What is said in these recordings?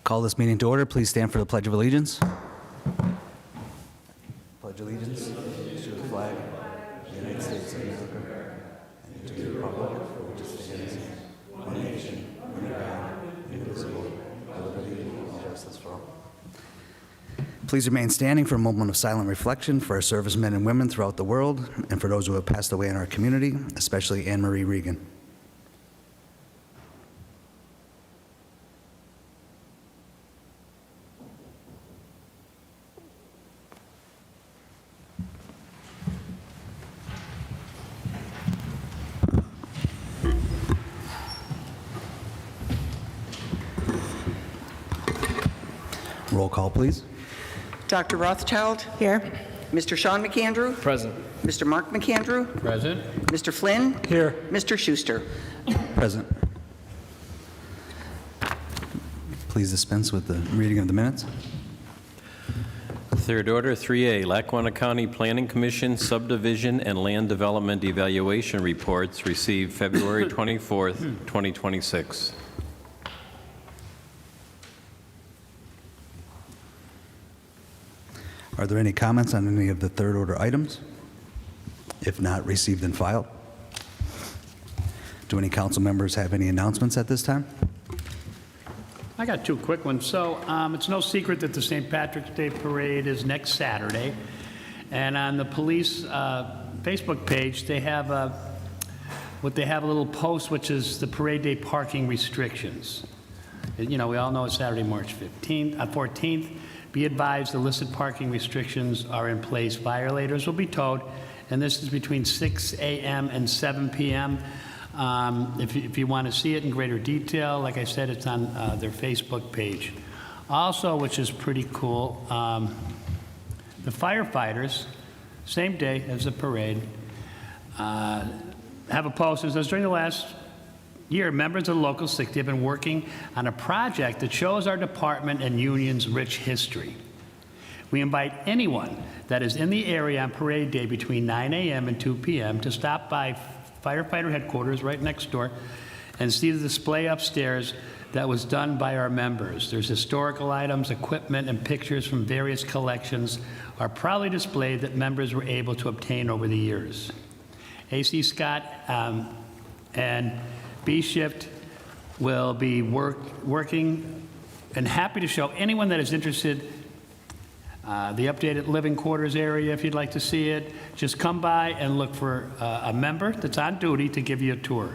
Call this meeting to order. Please stand for the Pledge of Allegiance. Pledge allegiance to the flag of the United States of America and to the republic for which it stands, one nation, under God, indivisible, with liberty and justice for all. Please remain standing for a moment of silent reflection for our servicemen and women throughout the world and for those who have passed away in our community, especially Anne Marie Regan. Roll call, please. Dr. Rothchild? Here. Mr. Sean McAndrew? Present. Mr. Mark McAndrew? Present. Mr. Flynn? Here. Mr. Schuster? Present. Please dispense with the reading of the minutes. Third order, 3A, Lackawanna County Planning Commission Subdivision and Land Development Evaluation Reports received February 24th, 2026. Are there any comments on any of the third order items? If not, received and filed. Do any council members have any announcements at this time? I got two quick ones. So it's no secret that the St. Patrick's Day Parade is next Saturday. And on the police Facebook page, they have a little post, which is the parade day parking restrictions. You know, we all know it's Saturday, March 14th. Be advised, the listed parking restrictions are in place. Violators will be towed, and this is between 6 a.m. and 7 p.m. If you want to see it in greater detail, like I said, it's on their Facebook page. Also, which is pretty cool, the firefighters, same day as the parade, have a post that says, during the last year, members of the Local 60 have been working on a project that shows our department and union's rich history. We invite anyone that is in the area on parade day between 9 a.m. and 2 p.m. to stop by firefighter headquarters right next door and see the display upstairs that was done by our members. There's historical items, equipment, and pictures from various collections are proudly displayed that members were able to obtain over the years. A.C. Scott and B-Shift will be working and happy to show anyone that is interested the updated living quarters area. If you'd like to see it, just come by and look for a member that's on duty to give you a tour.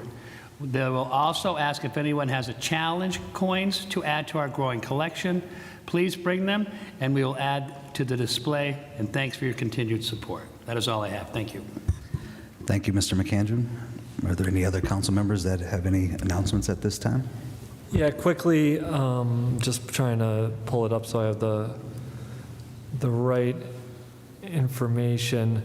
They will also ask if anyone has a challenge coins to add to our growing collection. Please bring them and we will add to the display, and thanks for your continued support. That is all I have. Thank you. Thank you, Mr. McAndrew. Are there any other council members that have any announcements at this time? Yeah, quickly, just trying to pull it up so I have the right information.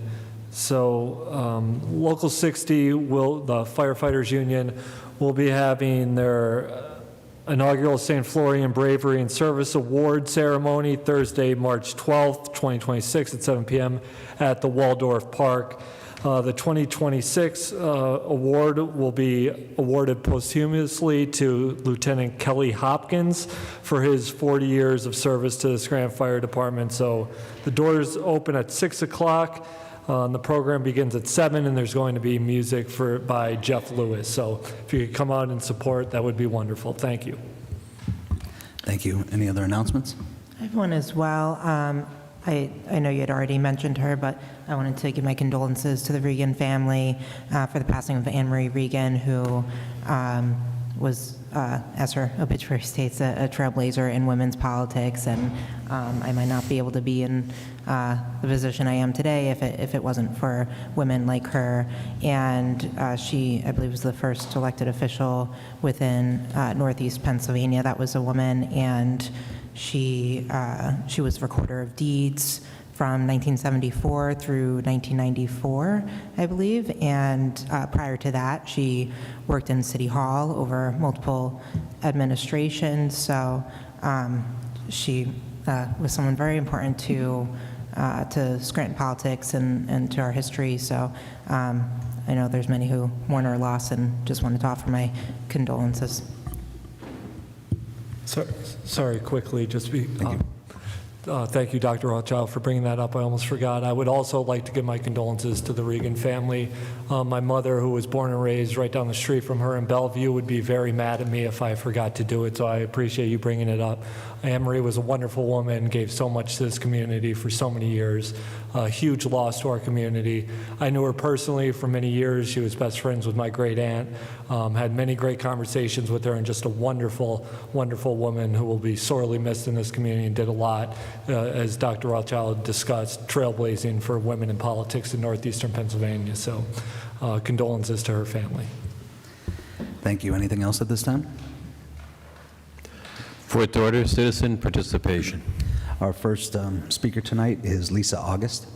So Local 60 the firefighters union will be having their inaugural St. Florian Bravery and Service Award ceremony Thursday, March 12th, 2026 at 7 p.m. at the Waldorf Park. The 2026 award will be awarded posthumously to Lieutenant Kelly Hopkins for his 40 years of service to the Scranton Fire Department. So the doors open at 6 o'clock. The program begins at 7, and there's going to be music by Jeff Lewis. So if you could come out and support, that would be wonderful. Thank you. Thank you. Any other announcements? I have one as well. I know you had already mentioned her, but I wanted to give my condolences to the Regan family for the passing of Anne Marie Regan, who was, as her obituary states, a trailblazer in women's politics, and I might not be able to be in the position I am today if it wasn't for women like her. And she, I believe, was the first elected official within Northeast Pennsylvania that was a woman, and she was Recorder of Deeds from 1974 through 1994, I believe, and prior to that, she worked in City Hall over multiple administrations, so she was someone very important to Scranton politics and to our history, so I know there's many who mourn her loss and just wanted to offer my condolences. Sorry, quickly, just be, thank you, Dr. Rothchild, for bringing that up. I almost forgot. I would also like to give my condolences to the Regan family. My mother, who was born and raised right down the street from her in Bellevue, would be very mad at me if I forgot to do it, so I appreciate you bringing it up. Anne Marie was a wonderful woman, gave so much to this community for so many years. A huge loss to our community. I knew her personally for many years. She was best friends with my great aunt. Had many great conversations with her, and just a wonderful, wonderful woman who will be sorely missed in this community, and did a lot, as Dr. Rothchild discussed, trailblazing for women in politics in northeastern Pennsylvania. So condolences to her family. Thank you. Anything else at this time? Fourth order, citizen participation. Our first speaker tonight is Lisa August.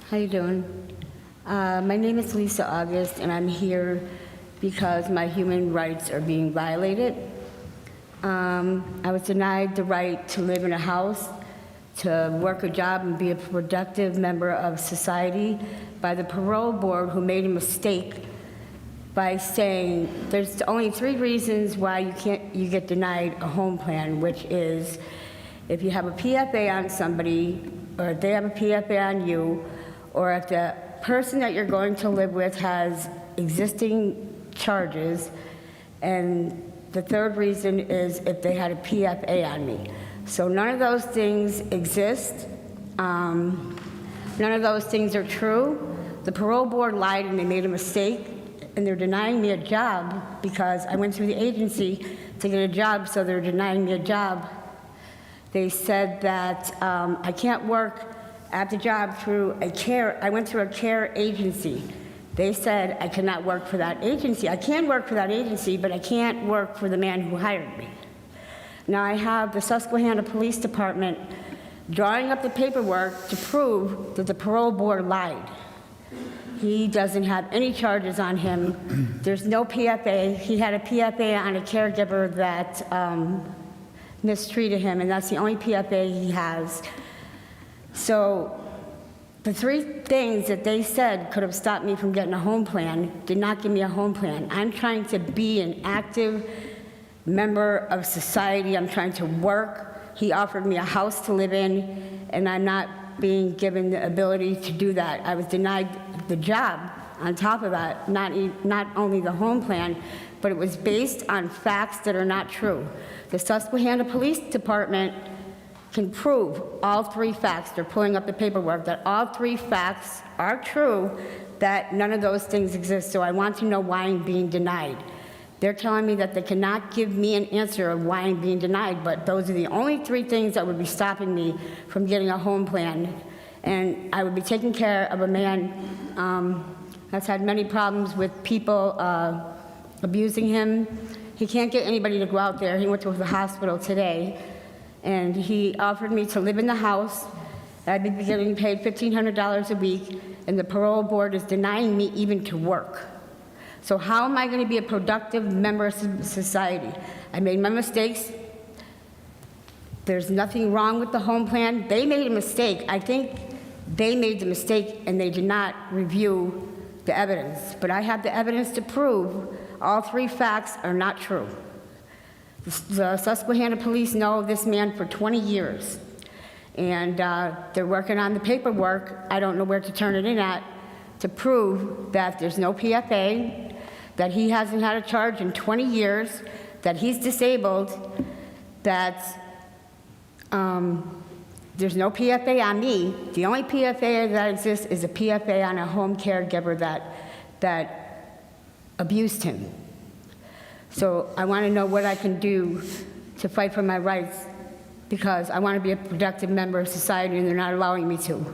How you doing? My name is Lisa August, and I'm here because my human rights are being violated. I was denied the right to live in a house, to work a job and be a productive member of society by the parole board, who made a mistake by saying there's only 3 reasons why you get denied a home plan, which is if you have a PFA on somebody, or if they have a PFA on you, or if the person that you're going to live with has existing charges, and the 3rd reason is if they had a PFA on me. So none of those things exist. None of those things are true. The parole board lied and they made a mistake, and they're denying me a job because I went through the agency to get a job, so they're denying me a job. They said that I can't work at the job through I went through a care agency. They said I cannot work for that agency. I can work for that agency, but I can't work for the man who hired me. Now I have the Susquehanna Police Department drawing up the paperwork to prove that the parole board lied. He doesn't have any charges on him. There's no PFA. He had a PFA on a caregiver that mistreated him, and that's the only PFA he has. So the 3 things that they said could have stopped me from getting a home plan did not give me a home plan. I'm trying to be an active member of society. I'm trying to work. He offered me a house to live in, and I'm not being given the ability to do that. I was denied the job on top of that, not only the home plan, but it was based on facts that are not true. The Susquehanna Police Department can prove all 3 facts. They're pulling up the paperwork that all 3 facts are true, that none of those things exist. So I want to know why I'm being denied. They're telling me that they cannot give me an answer of why I'm being denied, but those are the only 3 things that would be stopping me from getting a home plan. And I would be taking care of a man that's had many problems with people abusing him. He can't get anybody to go out there. He went to the hospital today, and he offered me to live in the house. I'd be getting paid $1,500 a week, and the parole board is denying me even to work. So how am I going to be a productive member of society? I made my mistakes. There's nothing wrong with the home plan. They made a mistake. I think they made the mistake, and they did not review the evidence. But I have the evidence to prove all 3 facts are not true. The Susquehanna police know this man for 20 years, and they're working on the paperwork. I don't know where to turn it in at to prove that there's no PFA, that he hasn't had a charge in 20 years, that he's disabled, that there's no PFA on me. The only PFA that exists is a PFA on a home caregiver that abused him. So I want to know what I can do to fight for my rights, because I want to be a productive member of society, and they're not allowing me to.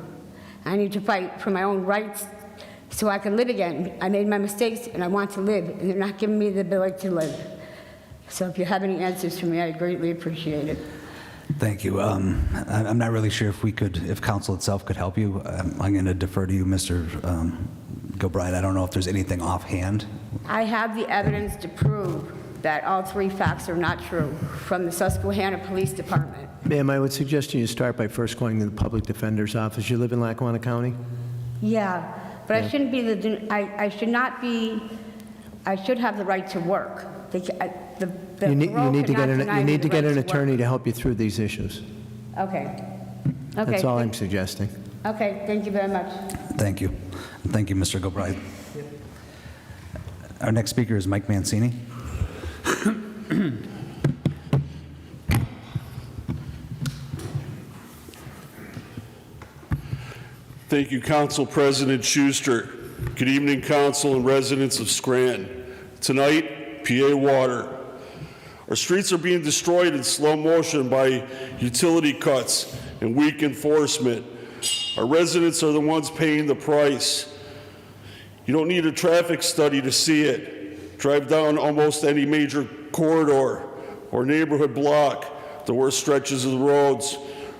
I need to fight for my own rights so I can live again. I made my mistakes, and I want to live, and they're not giving me the ability to live. So if you have any answers for me, I'd greatly appreciate it. Thank you. I'm not really sure if council itself could help you. I'm going to defer to you, Mr. Gilbride. I don't know if there's anything offhand. I have the evidence to prove that all three facts are not true from the Susquehanna Police Department. Ma'am, I would suggest you start by first going to the Public Defender's Office. You live in Lackawanna County? Yeah, but I shouldn't be I should not be, I should have the right to work. The You need to get an attorney attorney to help you through these issues. Okay. That's all I'm suggesting. Okay, thank you very much. Thank you. Thank you, Mr. Gilbride. Our next speaker is Mike Mancini. Thank you, Council President Schuster. Good evening, Council and residents of Scranton. Tonight, PA water. Our streets are being destroyed in slow motion by utility cuts and weak enforcement. Our residents are the ones paying the price. You don't need a traffic study to see it. Drive down almost any major corridor or neighborhood block. The worst stretches of the roads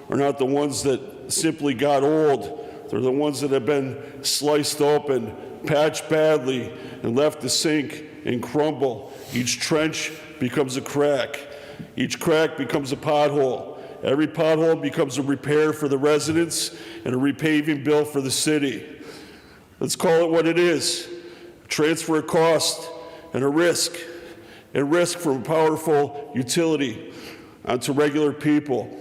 are not the ones that simply got old. They're the ones that have been sliced open, patched badly, and left to sink and crumble. Each trench becomes a crack. Each crack becomes a pothole. Every pothole becomes a repair for the residents and a repaving bill for the city. Let's call it what it is: a transfer of cost and a risk from a powerful utility onto regular people.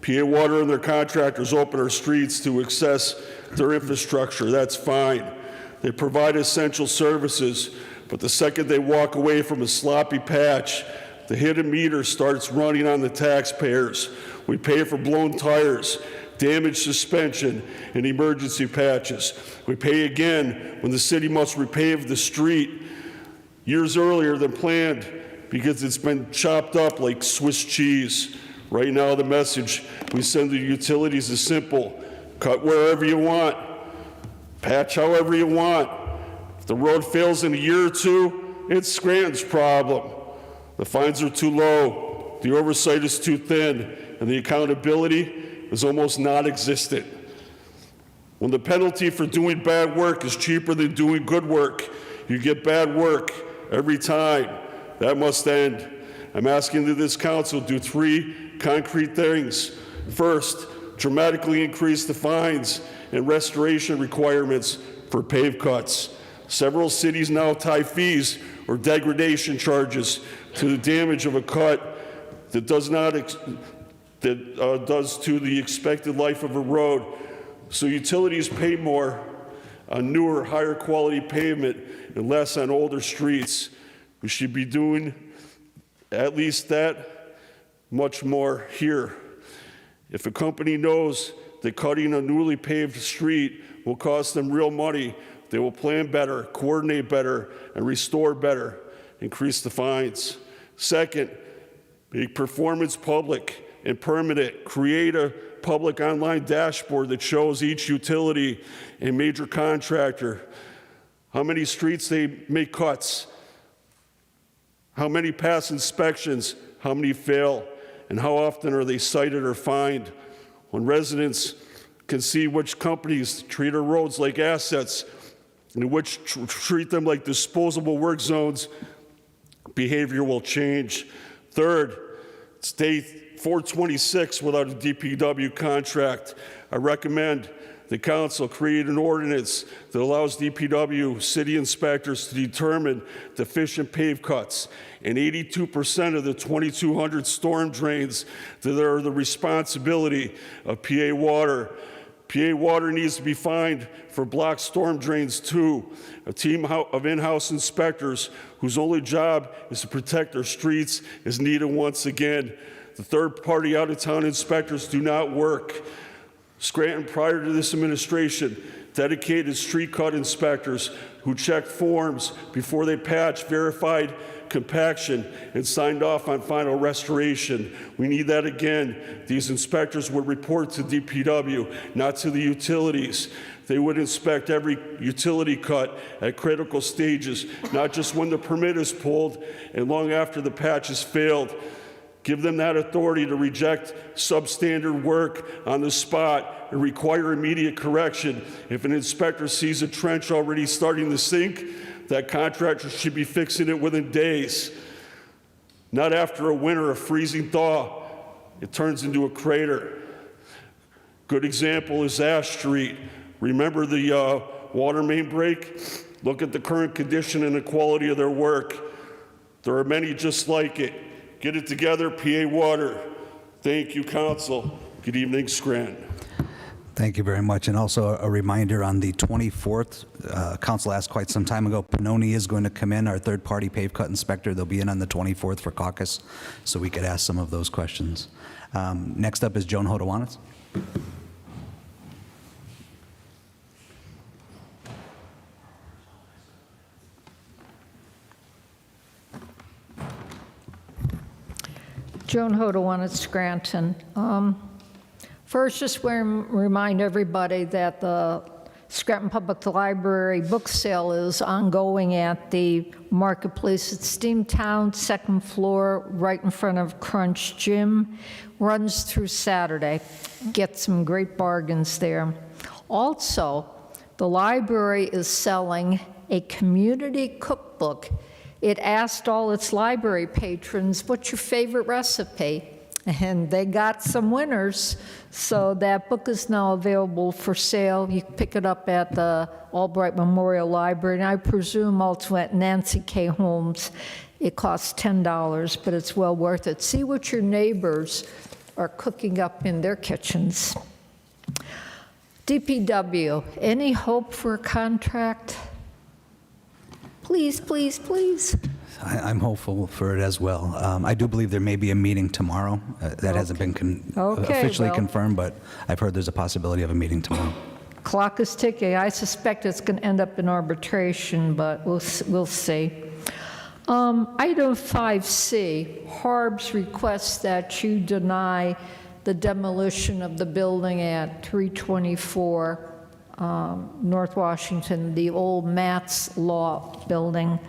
PA Water and their contractors open our streets to access their infrastructure. That's fine. They provide essential services, but the second they walk away from a sloppy patch, the hidden meter starts running on the taxpayers. We pay for blown tires, damaged suspension, and emergency patches. We pay again when the city must repave the street years earlier than planned because it's been chopped up like Swiss cheese. Right now, the message we send to utilities is simple: cut wherever you want, patch however you want. If the road fails in a year or two, it's Scranton's problem. The fines are too low, the oversight is too thin, and the accountability is almost non-existent. When the penalty for doing bad work is cheaper than doing good work, you get bad work every time. That must end. I'm asking that this council do three concrete things. First, dramatically increase the fines and restoration requirements for pave cuts. Several cities now tie fees or degradation charges to the damage of a cut that does to the expected life of a road. So utilities pay more on newer, higher quality pavement and less on older streets. We should be doing at least that much more here. If a company knows that cutting a newly paved street will cost them real money, they will plan better, coordinate better, and restore better. Increase the fines. Second, make performance public and permanent. Create a public online dashboard that shows each utility and major contractor how many streets they make cuts, how many pass inspections, how many fail, and how often are they cited or fined. When residents can see which companies treat our roads like assets and which treat them like disposable work zones, behavior will change. Third, it's day 426 without a DPW contract. I recommend the council create an ordinance that allows DPW city inspectors to determine deficient pave cuts. And 82% of the 2,200 storm drains that are the responsibility of PA Water. PA Water needs to be fined for blocked storm drains too. A team of in-house inspectors whose only job is to protect their streets is needed once again. The third-party out-of-town inspectors do not work. Scranton, prior to this administration, dedicated street cut inspectors who checked forms before they patched, verified compaction, and signed off on final restoration. We need that again. These inspectors would report to DPW, not to the utilities. They would inspect every utility cut at critical stages, not just when the permit is pulled and long after the patch has failed. Give them that authority to reject substandard work on the spot and require immediate correction. If an inspector sees a trench already starting to sink, that contractor should be fixing it within days. Not after a winter of freezing thaw, it turns into a crater. Good example is Ash Street. Remember the water main break? Look at the current condition and the quality of their work. There are many just like it. Get it together, PA Water. Thank you, Council. Good evening, Scranton. Thank you very much. And also a reminder on the 24th, Council asked quite some time ago, Pannoni is going to come in, our third-party pave cut inspector. They'll be in on the 24th for caucus, so we could ask some of those questions. Next up is Joan Hodowanitz. Joan Hodowanitz, Scranton. First, just want to remind everybody that the Scranton Public Library book sale is ongoing at the Marketplace at Steamtown, second floor, right in front of Crunch Gym. Runs through Saturday. Get some great bargains there. Also, the library is selling a community cookbook. It asked all its library patrons, what's your favorite recipe? And they got some winners, so that book is now available for sale. You can pick it up at the Albright Memorial Library, and I presume also at Nancy K. Holmes. It costs $10, but it's well worth it. See what your neighbors are cooking up in their kitchens. DPW, any hope for a contract? Please, please, please. I'm hopeful for it as well. I do believe there may be a meeting tomorrow. That hasn't been officially confirmed, but I've heard there's a possibility of a meeting tomorrow. Clock is ticking. I suspect it's going to end up in arbitration, but we'll see. Item 5C, Harb's requests that you deny the demolition of the building at 324 North Washington, the old Matt's Law building.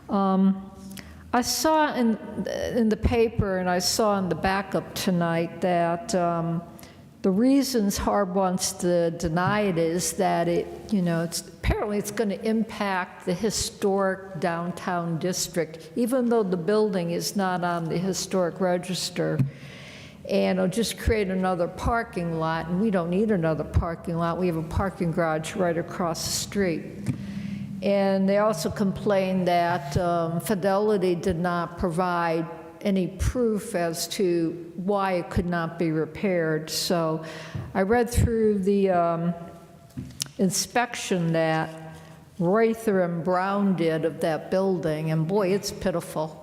I saw in the paper, and I saw in the backup tonight, that the reasons Harb wants to deny it is that apparently it's going to impact the historic downtown district, even though the building is not on the historic register. And it'll just create another parking lot, and we don't need another parking lot. We have a parking garage right across the street. And they also complained that Fidelity did not provide any proof as to why it could not be repaired. So I read through the inspection that Rather and Brown did of that building, and boy, it's pitiful.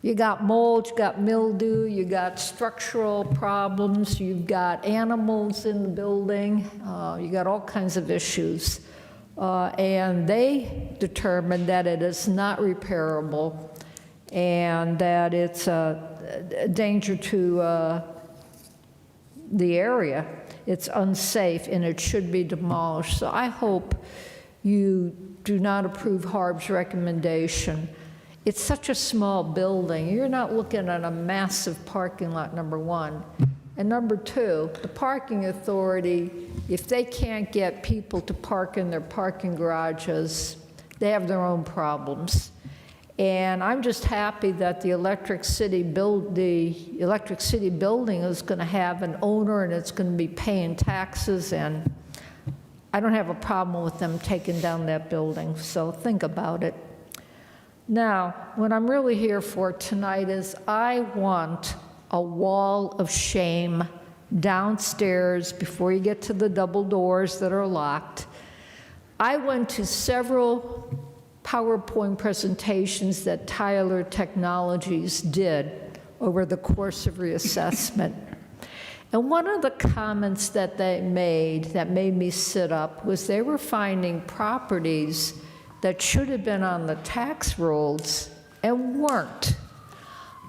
You got mold, you got mildew, you got structural problems, you've got animals in the building, you got all kinds of issues. And they determined that it is not repairable and that it's a danger to the area. It's unsafe and it should be demolished. So I hope you do not approve Harb's recommendation. It's such a small building. You're not looking at a massive parking lot, number one. And number two, the parking authority, if they can't get people to park in their parking garages, they have their own problems. And I'm just happy that the Electric City building is going to have an owner and it's going to be paying taxes, and I don't have a problem with them taking down that building, so think about it. Now, what I'm really here for tonight is I want a wall of shame downstairs before you get to the double doors that are locked. I went to several PowerPoint presentations that Tyler Technologies did over the course of reassessment. And one of the comments that they made that made me sit up was they were finding properties that should have been on the tax rolls and weren't.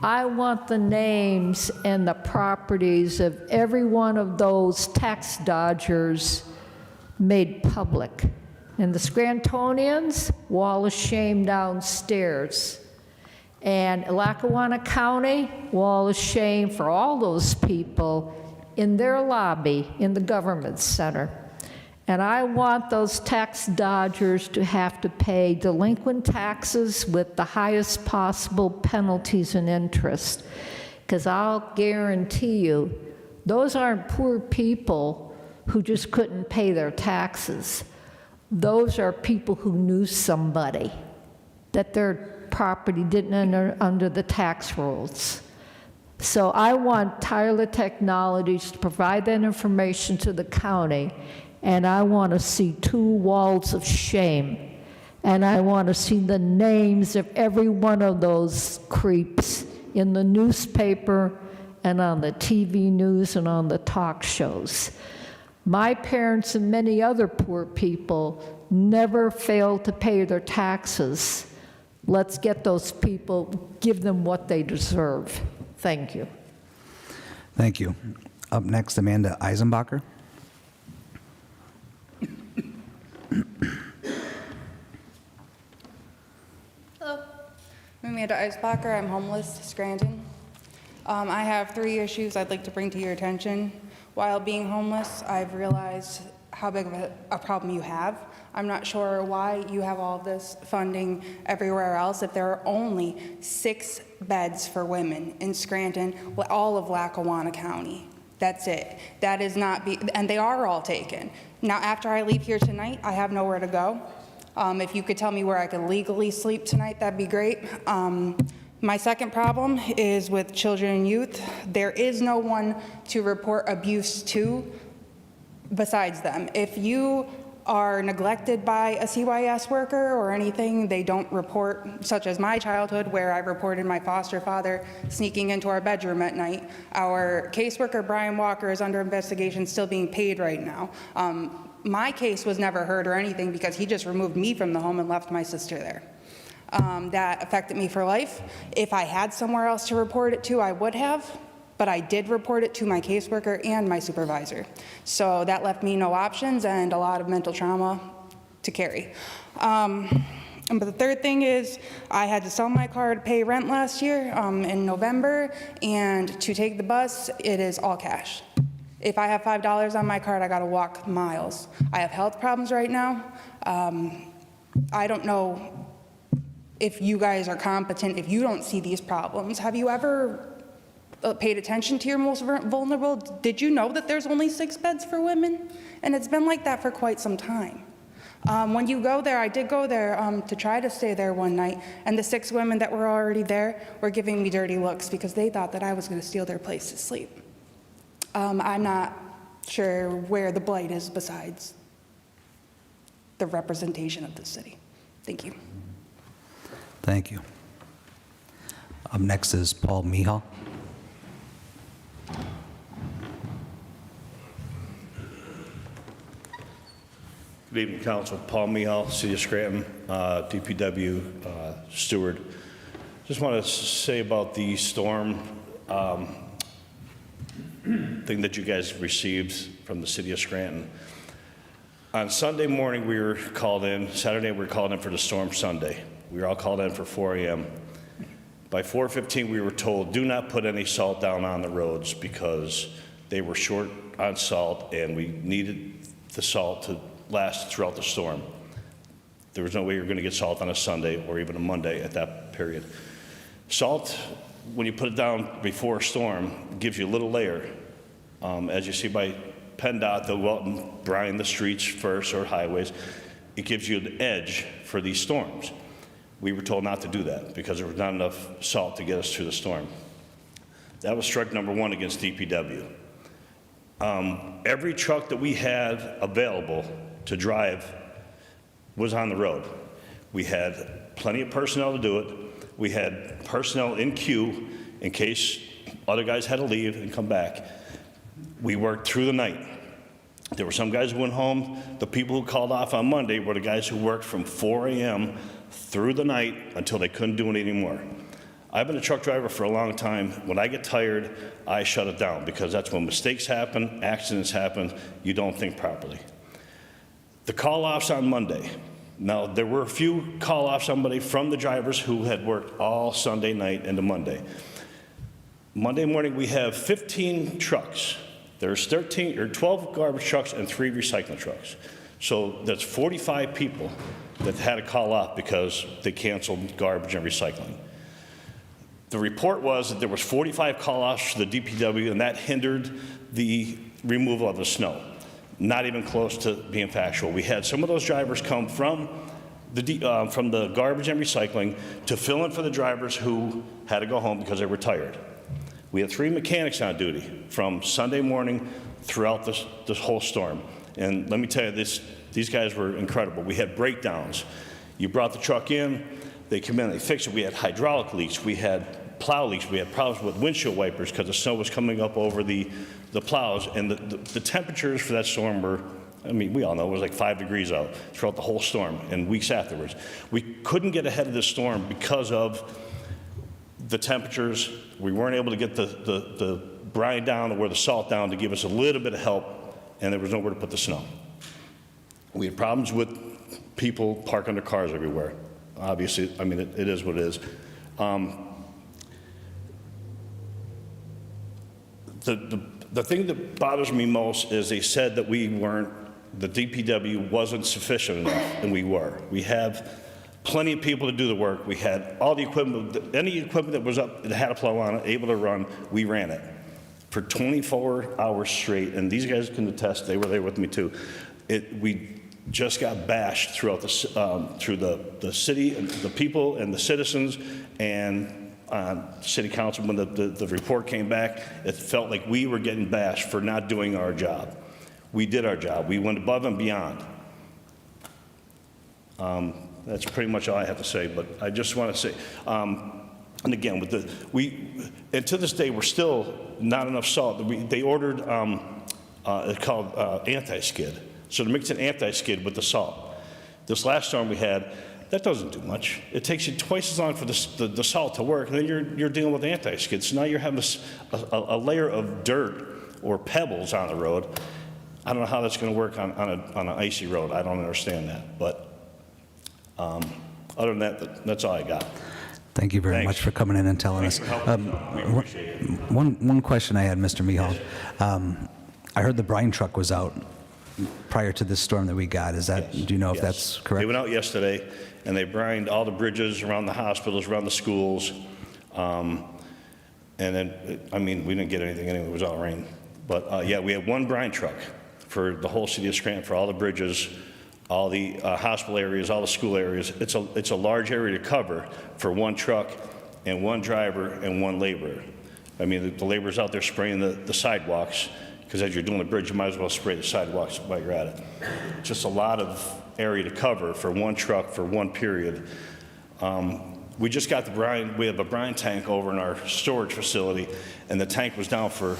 I want the names and the properties of every one of those tax dodgers made public. And the Scrantonians, wall of shame downstairs. And Lackawanna County, wall of shame for all those people in their lobby in the government center. And I want those tax dodgers to have to pay delinquent taxes with the highest possible penalties and interest. Because I'll guarantee you, those aren't poor people who just couldn't pay their taxes. Those are people who knew somebody, that their property didn't enter under the tax rules. So I want Tyler Technologies to provide that information to the county, and I want to see 2 walls of shame. And I want to see the names of every one of those creeps in the newspaper and on the TV news and on the talk shows. My parents and many other poor people never failed to pay their taxes. Let's get those people, give them what they deserve. Thank you. Thank you. Up next, Amanda Eisenbacher. Hello, I'm Amanda Eisbacher. I'm homeless, Scranton. I have 3 issues I'd like to bring to your attention. While being homeless, I've realized how big of a problem you have. I'm not sure why you have all this funding everywhere else if there are only 6 beds for women in Scranton, all of Lackawanna County. That's it. That is not, and they are all taken. Now, after I leave here tonight, I have nowhere to go. If you could tell me where I could legally sleep tonight, that'd be great. My second problem is with children and youth. There is no one to report abuse to besides them. If you are neglected by a CYS worker or anything, they don't report, such as my childhood where I reported my foster father sneaking into our bedroom at night. Our caseworker, Brian Walker, is under investigation, still being paid right now. My case was never heard or anything because he just removed me from the home and left my sister there. That affected me for life. If I had somewhere else to report it to, I would have, but I did report it to my caseworker and my supervisor. So that left me no options and a lot of mental trauma to carry. But the third thing is I had to sell my car to pay rent last year in November, and to take the bus, it is all cash. If I have $5 on my card, I gotta walk miles. I have health problems right now. I don't know if you guys are competent, if you don't see these problems. Have you ever paid attention to your most vulnerable? Did you know that there's only 6 beds for women? And it's been like that for quite some time. When you go there, I did go there to try to stay there one night, and the 6 women that were already there were giving me dirty looks because they thought that I was gonna steal their place to sleep. I'm not sure where the blight is besides the representation of the city. Thank you. Thank you. Up next is Paul Mihal. Good evening, Council. Paul Mihal, City of Scranton, DPW steward. Just want to say about the storm thing that you guys received from the City of Scranton. On Sunday morning, we were called in. Saturday, we were called in for the storm Sunday. We were all called in for 4 a.m. By 4:15, we were told, do not put any salt down on the roads because they were short on salt and we needed the salt to last throughout the storm. There was no way you were going to get salt on a Sunday or even a Monday at that period. Salt, when you put it down before a storm, gives you a little layer. As you see by PennDOT, they'll go out and brine the streets first or highways. It gives you an edge for these storms. We were told not to do that because there was not enough salt to get us through the storm. That was strike number 1 against DPW. Every truck that we had available to drive was on the road. We had plenty of personnel to do it. We had personnel in queue in case other guys had to leave and come back. We worked through the night. There were some guys who went home. The people who called off on Monday were the guys who worked from 4 a.m. through the night until they couldn't do it anymore. I've been a truck driver for a long time. When I get tired, I shut it down because that's when mistakes happen, accidents happen, you don't think properly. The call-offs on Monday. Now, there were a few call-offs on Monday from the drivers who had worked all Sunday night into Monday. Monday morning, we have 15 trucks. There's 12 garbage trucks and 3 recycling trucks. So that's 45 people that had to call off because they canceled garbage and recycling. The report was that there was 45 call-offs for the DPW, and that hindered the removal of the snow. Not even close to being factual. We had some of those drivers come from the garbage and recycling to fill in for the drivers who had to go home because they were tired. We had 3 mechanics on duty from Sunday morning throughout this whole storm. And let me tell you, these guys were incredible. We had breakdowns. You brought the truck in, they come in, they fix it. We had hydraulic leaks, we had plow leaks, we had problems with windshield wipers because the snow was coming up over the plows, and the temperatures for that storm were, I mean, we all know it was like 5 degrees out throughout the whole storm and weeks afterwards. We couldn't get ahead of this storm because of the temperatures. We weren't able to get the brine down or the salt down to give us a little bit of help, and there was nowhere to put the snow. We had problems with people parking their cars everywhere. Obviously, I mean, it is what it is. The thing that bothers me most is they said that the DPW wasn't sufficient enough, and we were. We have plenty of people to do the work. We had all the equipment, any equipment that was up that had a plow on it, able to run, we ran it for 24 hours straight, and these guys can attest, they were there with me too. We just got bashed throughout through the city and the people and the citizens and city council. When the report came back, it felt like we were getting bashed for not doing our job. We did our job. We went above and beyond. That's pretty much all I have to say, but I just want to say, and again, and to this day, we're still not enough salt. They ordered, it's called anti-skid. So to mix an anti-skid with the salt. This last storm we had, that doesn't do much. It takes you twice as long for the salt to work, and then you're dealing with anti-skid. So now you're having a layer of dirt or pebbles on the road. I don't know how that's going to work on an icy road. I don't understand that. But other than that, that's all I got. Thank you very much for coming in and telling us. We appreciate it. One question I had, Mr. Mihal. I heard the brine truck was out prior to this storm that we got. Is that, do you know if that's correct? They went out yesterday, and they brined all the bridges around the hospitals, around the schools. And then, I mean, we didn't get anything anyway. It was all rain. But yeah, we had one brine truck for the whole city of Scranton, for all the bridges, all the hospital areas, all the school areas. It's a large area to cover for one truck and one driver and one laborer. I mean, the laborer's out there spraying the sidewalks, because as you're doing the bridge, you might as well spray the sidewalks while you're at it. Just a lot of area to cover for one truck for one period. We just got the brine. We have a brine tank over in our storage facility, and the tank was down for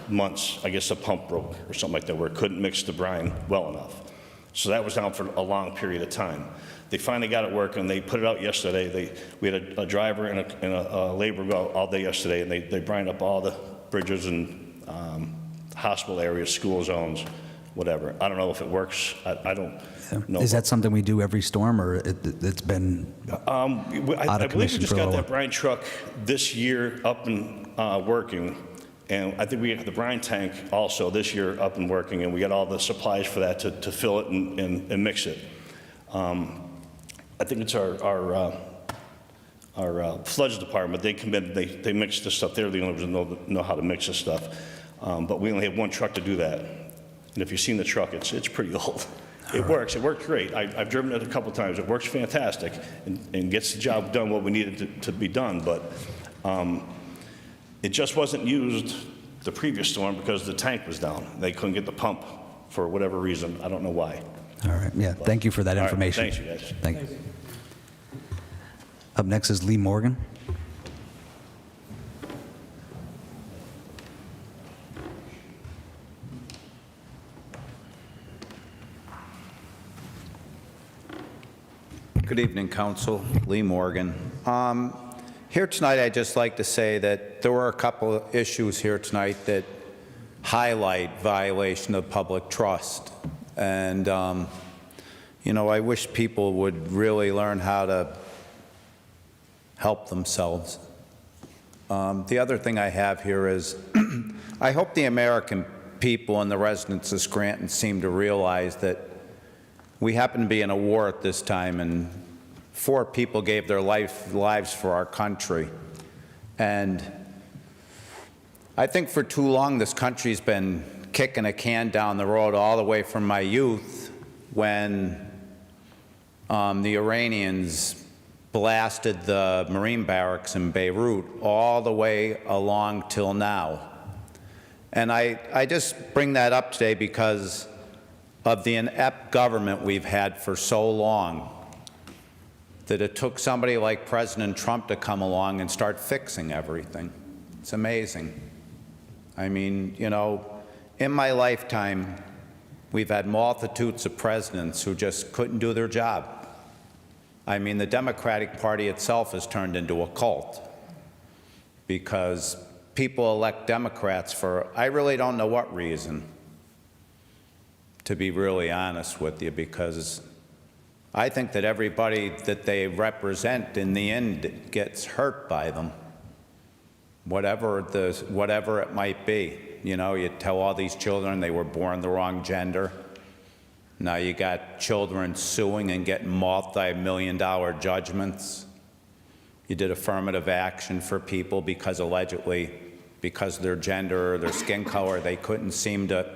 months. I guess the pump broke or something like that, where it couldn't mix the brine well enough. So that was down for a long period of time. They finally got it working. They put it out yesterday. We had a driver and a laborer go all day yesterday, and they brined up all the bridges and hospital areas, school zones, whatever. I don't know if it works. I don't know. Is that something we do every storm, or it's been I believe we just got that brine truck this year up and working, and I think we got the brine tank also this year up and working, and we got all the supplies for that to fill it and mix it. I think it's our floods department. They come in, they mix this stuff. They're the only ones that know how to mix this stuff. But we only have one truck to do that. And if you've seen the truck, it's pretty old. It works. It worked great. I've driven it a couple times. It works fantastic and gets the job done what we needed to be done. But it just wasn't used the previous storm because the tank was down. They couldn't get the pump for whatever reason. I don't know why. All right. Yeah. Thank you for that information. Thanks, you guys. Thank you. Up next is Lee Morgan. Good evening, Council. Lee Morgan. Here tonight, I'd just like to say that there were a couple of issues here tonight that highlight violation of public trust. And, you know, I wish people would really learn how to help themselves. The other thing I have here is I hope the American people and the residents of Scranton seem to realize that we happen to be in a war at this time, and 4 people gave their lives for our country. And I think for too long this country's been kicking a can down the road all the way from my youth when the Iranians blasted the Marine barracks in Beirut all the way along till now. And I just bring that up today because of the inept government we've had for so long, that it took somebody like President Trump to come along and start fixing everything. It's amazing. I mean, you know, in my lifetime, we've had multitudes of presidents who just couldn't do their job. I mean, the Democratic Party itself has turned into a cult because people elect Democrats for, I really don't know what reason, to be really honest with you, because I think that everybody that they represent in the end gets hurt by them, whatever it might be. You know, you tell all these children they were born the wrong gender. Now you got children suing and getting multi-million-dollar judgments. You did affirmative action for people because allegedly, because of their gender or their skin color, they couldn't seem to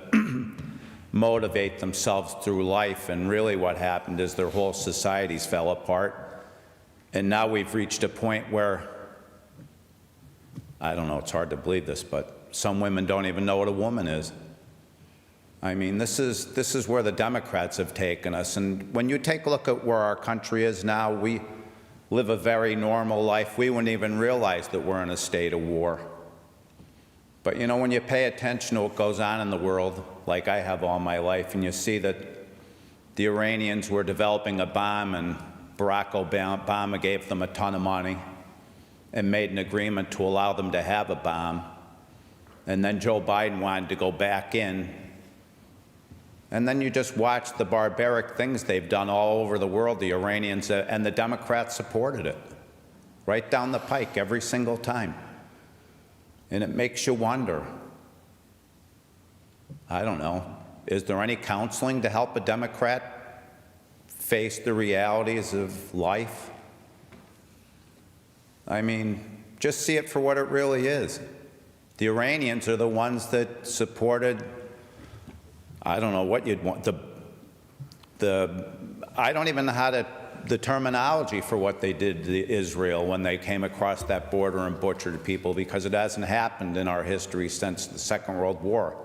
motivate themselves through life, and really what happened is their whole societies fell apart. And now we've reached a point where, I don't know, it's hard to believe this, but some women don't even know what a woman is. I mean, this is where the Democrats have taken us. And when you take a look at where our country is now, we live a very normal life. We wouldn't even realize that we're in a state of war. But you know, when you pay attention to what goes on in the world, like I have all my life, and you see that the Iranians were developing a bomb and Barack Obama gave them a ton of money and made an agreement to allow them to have a bomb, and then Joe Biden wanted to go back in, and then you just watch the barbaric things they've done all over the world, the Iranians, and the Democrats supported it, right down the pike every single time. And it makes you wonder, I don't know, is there any counseling to help a Democrat face the realities of life? I mean, just see it for what it really is. The Iranians are the ones that supported, I don't know what you'd want, I don't even know how to, the terminology for what they did to Israel when they came across that border and butchered people, because it hasn't happened in our history since the Second World War.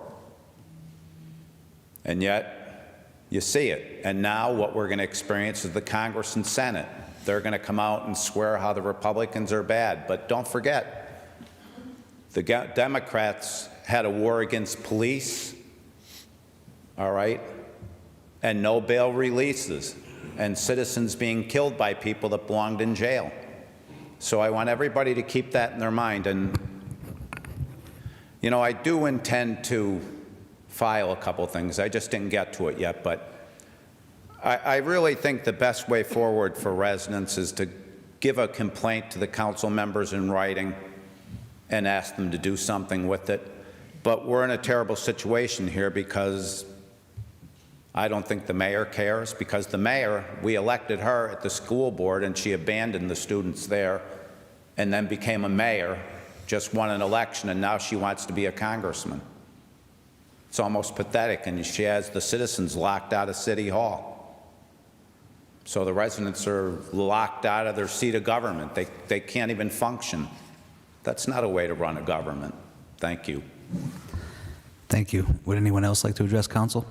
And yet, you see it. And now what we're going to experience is the Congress and Senate. They're going to come out and swear how the Republicans are bad. But don't forget, the Democrats had a war against police, all right, and no bail releases, and citizens being killed by people that belonged in jail. So I want everybody to keep that in their mind. And, you know, I do intend to file a couple things. I just didn't get to it yet, but I really think the best way forward for residents is to give a complaint to the council members in writing and ask them to do something with it. But we're in a terrible situation here because I don't think the mayor cares, because the mayor, we elected her at the school board and she abandoned the students there and then became a mayor, just won an election, and now she wants to be a congressman. It's almost pathetic, and she has the citizens locked out of City Hall. So the residents are locked out of their seat of government. They can't even function. That's not a way to run a government. Thank you. Thank you. Would anyone else like to address council?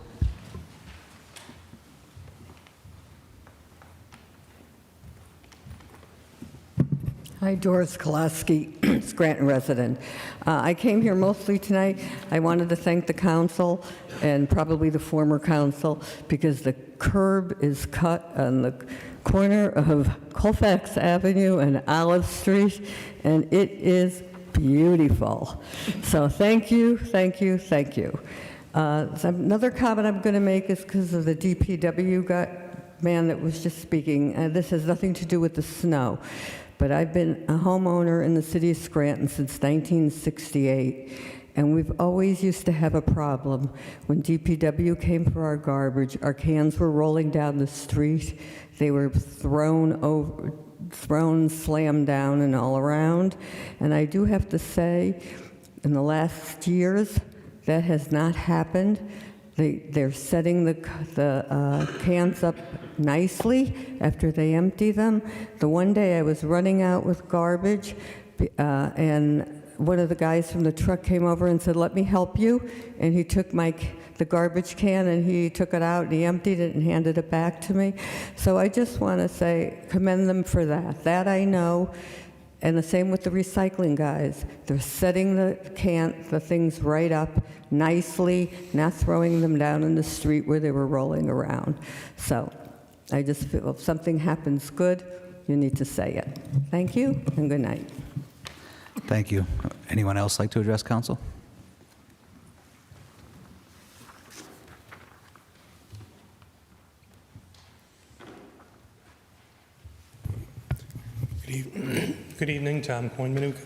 Hi, Doris Kolaski, Scranton resident. I came here mostly tonight. I wanted to thank the council and probably the former council because the curb is cut on the corner of Colfax Avenue and Olive Street, and it is beautiful. So thank you, thank you, thank you. Another comment I'm going to make is because of the DPW man that was just speaking. This has nothing to do with the snow. But I've been a homeowner in the city of Scranton since 1968, And we've always used to have a problem. When DPW came for our garbage, our cans were rolling down the street. They were thrown, slammed down and all around. And I do have to say, in the last years, that has not happened. They're setting the cans up nicely after they empty them. The one day I was running out with garbage, and one of the guys from the truck came over and said, "Let me help you." And he took the garbage can and he took it out and he emptied it and handed it back to me. So I just want to say, commend them for that. That I know. And the same with the recycling guys. They're setting the things right up nicely, not throwing them down in the street where they were rolling around. So I just feel if something happens good, you need to say it. Thank you and good night. Thank you. Anyone else like to address council? Good evening, Tom Coyne-Manuka.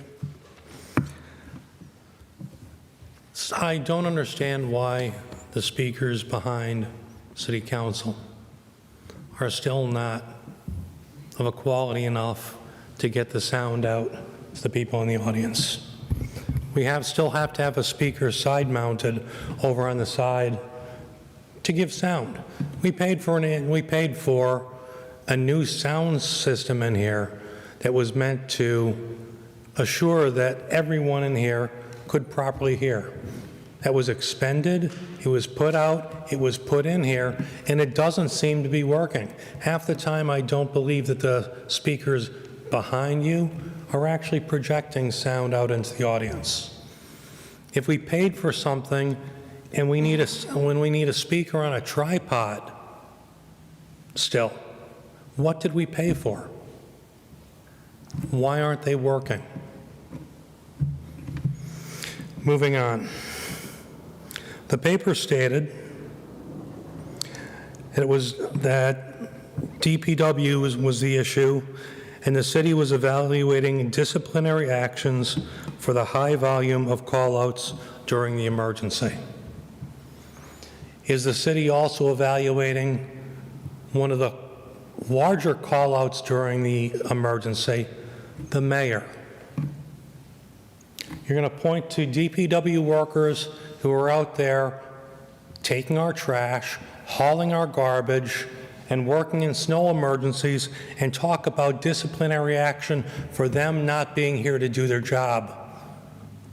I don't understand why the speakers behind City Council are still not of a quality enough to get the sound out to the people in the audience. We still have to have a speaker side mounted over on the side to give sound. We paid for a new sound system in here that was meant to assure that everyone in here could properly hear. That was expended, it was put out, it was put in here, and it doesn't seem to be working. Half the time I don't believe that the speakers behind you are actually projecting sound out into the audience. If we paid for something and when we need a speaker on a tripod still, what did we pay for? Why aren't they working? Moving on. The paper stated that DPW was the issue and the city was evaluating disciplinary actions for the high volume of call-outs during the emergency. Is the city also evaluating one of the larger call-outs during the emergency, the mayor? You're going to point to DPW workers who are out there taking our trash, hauling our garbage, and working in snow emergencies and talk about disciplinary action for them not being here to do their job.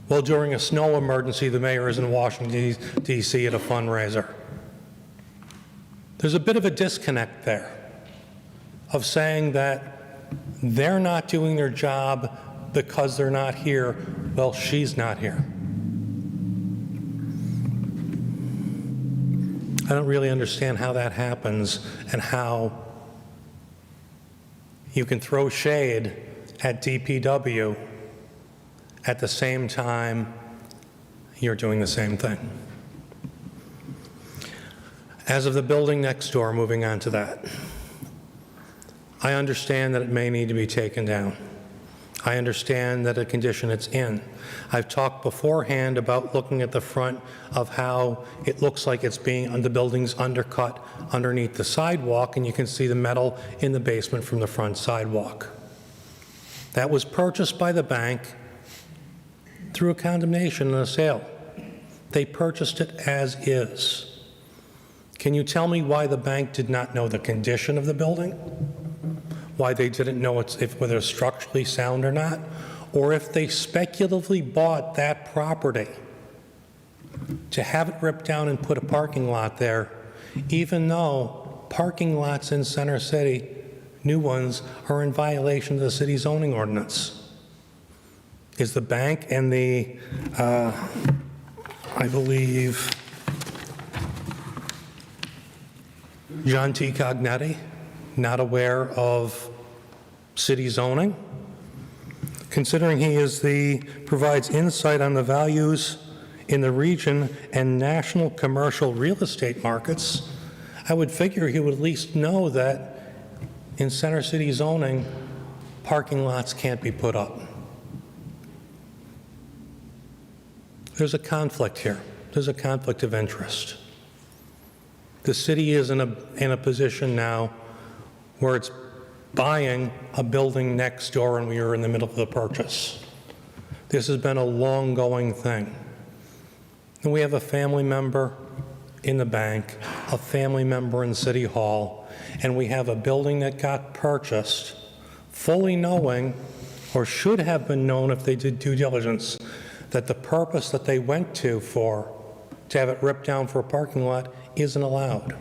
Well, during a snow emergency, the mayor is in Washington, D.C. at a fundraiser. There's a bit of a disconnect there of saying that they're not doing their job because they're not here. Well, she's not here. I don't really understand how that happens and how you can throw shade at DPW at the same time you're doing the same thing. As of the building next door, moving on to that, I understand that it may need to be taken down. I understand that the condition it's in. I've talked beforehand about looking at the front of how it looks like the building's undercut underneath the sidewalk, and you can see the metal in the basement from the front sidewalk. That was purchased by the bank through a condemnation and a sale. They purchased it as is. Can you tell me why the bank did not know the condition of the building? Why they didn't know whether it's structurally sound or not? Or if they speculatively bought that property to have it ripped down and put a parking lot there, even though parking lots in Center City, new ones, are in violation of the city zoning ordinance? Is the bank and the, I believe, John T. Cognetti not aware of city zoning? Considering he provides insight on the values in the region and national commercial real estate markets, I would figure he would at least know that in Center City zoning, parking lots can't be put up. There's a conflict here. There's a conflict of interest. The city is in a position now where it's buying a building next door, and we are in the middle of the purchase. This has been a long-going thing. And we have a family member in the bank, a family member in City Hall, and we have a building that got purchased fully knowing, or should have been known if they did due diligence, that the purpose that they went to have it ripped down for a parking lot isn't allowed.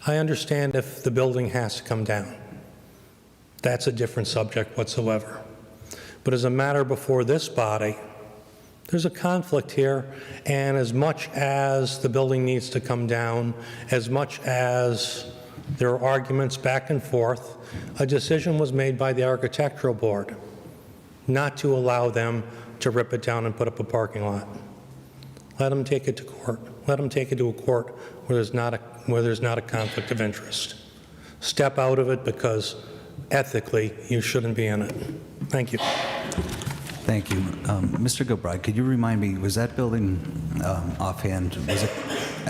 I understand if the building has to come down. That's a different subject whatsoever. But as a matter before this body, there's a conflict here, and as much as the building needs to come down, as much as there are arguments back and forth, a decision was made by the architectural board not to allow them to rip it down and put up a parking lot. Let them take it to court. Let them take it to a court where there's not a conflict of interest. Step out of it, because ethically you shouldn't be in it. Thank you. Thank you. Mr. Gilbride, could you remind me, was that building offhand,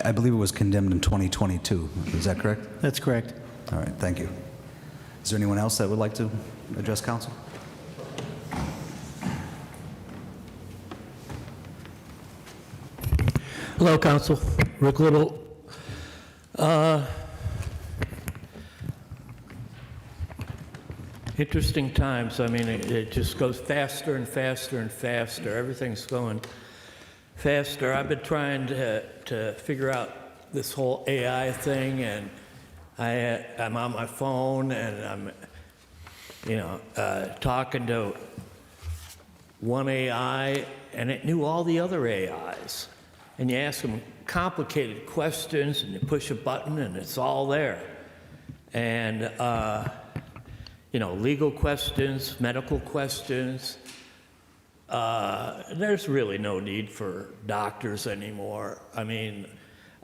I believe it was condemned in 2022, is that correct? That's correct. All right, thank you. Is there anyone else that would like to address council? Hello, Council. Rick Little. Interesting times. I mean, it just goes faster and faster and faster. Everything's going faster. I've been trying to figure out this whole AI thing, and I'm on my phone, and I'm, talking to one AI, and it knew all the other AIs. And you ask them complicated questions, and you push a button, and it's all there. And, legal questions, medical questions. There's really no need for doctors anymore. I mean,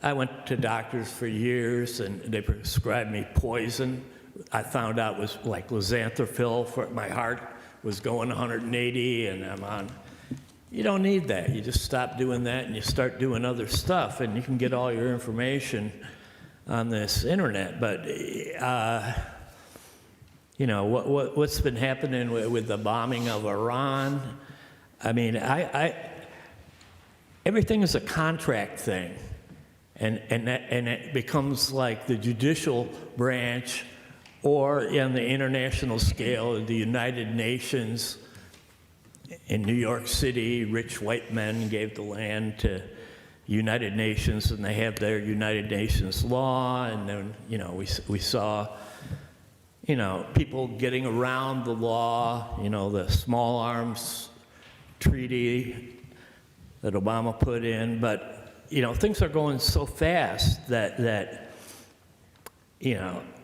I went to doctors for years, and they prescribed me poison. I found out it was like Lizanthropil for my heart was going 180, and I'm on. You don't need that. You just stop doing that, and you start doing other stuff, and you can get all your information on this internet. But what's been happening with the bombing of Iran? I mean, everything is a contract thing, and it becomes like the judicial branch, or on the international scale, the United Nations. In New York City, rich white men gave the land to United Nations, and they have their United Nations law, and then, we saw, people getting around the law, the small arms treaty that Obama put in, but, things are going so fast that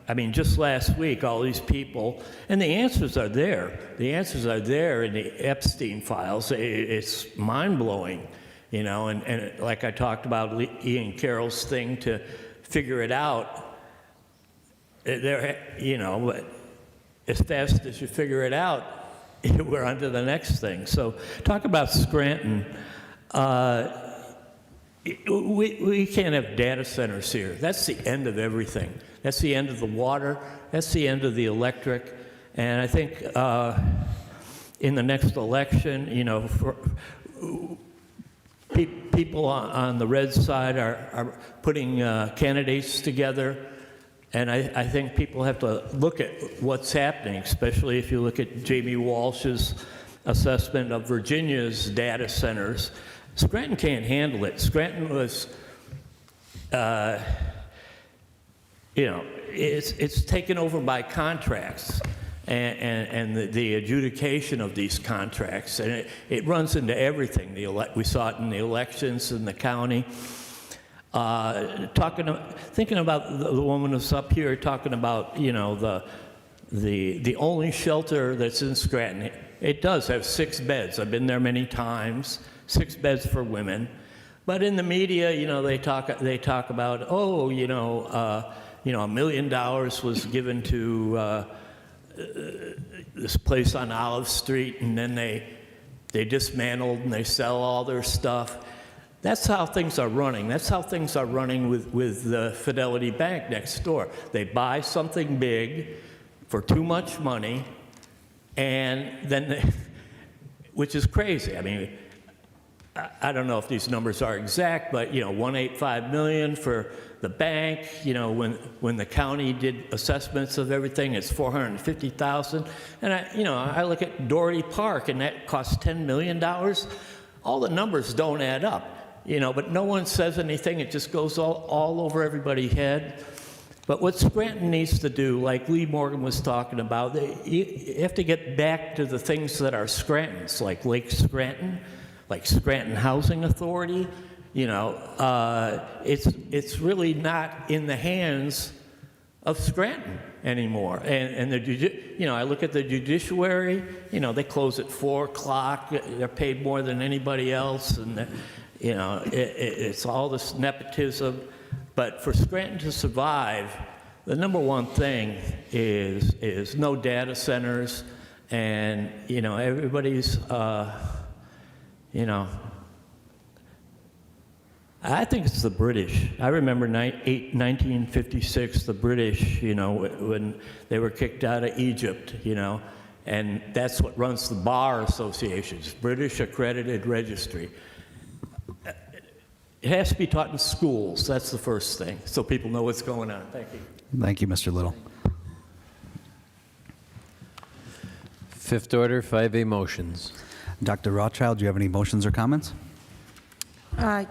I mean, just last week, all these people, and the answers are there. The answers are there in the Epstein files. It's mind-blowing, and like I talked about Ian Carroll's thing to figure it out, but as fast as you figure it out, we're on to the next thing. So talk about Scranton. We can't have data centers here. That's the end of everything. That's the end of the water. That's the end of the electric. And I think in the next election, people on the red side are putting candidates together. And I think people have to look at what's happening, especially if you look at Jamie Walsh's assessment of Virginia's data centers. Scranton can't handle it. Scranton was, it's taken over by contracts and the adjudication of these contracts, and it runs into everything. We saw it in the elections in the county. Thinking about the woman who's up here talking about, the only shelter that's in Scranton. It does have 6 beds. I've been there many times. 6 beds for women, but in the media, they talk about, $1 million was given to this place on Olive Street, and then they They dismantled and they sell all their stuff. That's how things are running. That's how things are running with the Fidelity Bank next door. They buy something big for too much money, and then which is crazy. I mean, I don't know if these numbers are exact, but, $185 million for the bank. When the county did assessments of everything, it's $450,000. And I look at Doherty Park, and that costs $10 million. All the numbers don't add up, but no one says anything. It just goes all over everybody's head. But what Scranton needs to do, like Lee Morgan was talking about, you have to get back to the things that are Scranton's, like Lake Scranton, like Scranton Housing Authority. It's really not in the hands of Scranton anymore. And I look at the judiciary. They close at 4 o'clock. They're paid more than anybody else, and it's all this nepotism. But for Scranton to survive, the number one thing is no data centers, and everybody's I think it's the British. I remember 1956, the British, when they were kicked out of Egypt, and that's what runs the bar associations, British Accredited Registry. It has to be taught in schools. That's the first thing, so people know what's going on. Thank you. Thank you, Mr. Little. Fifth order, 5A motions. Dr. Rothchild, do you have any motions or comments?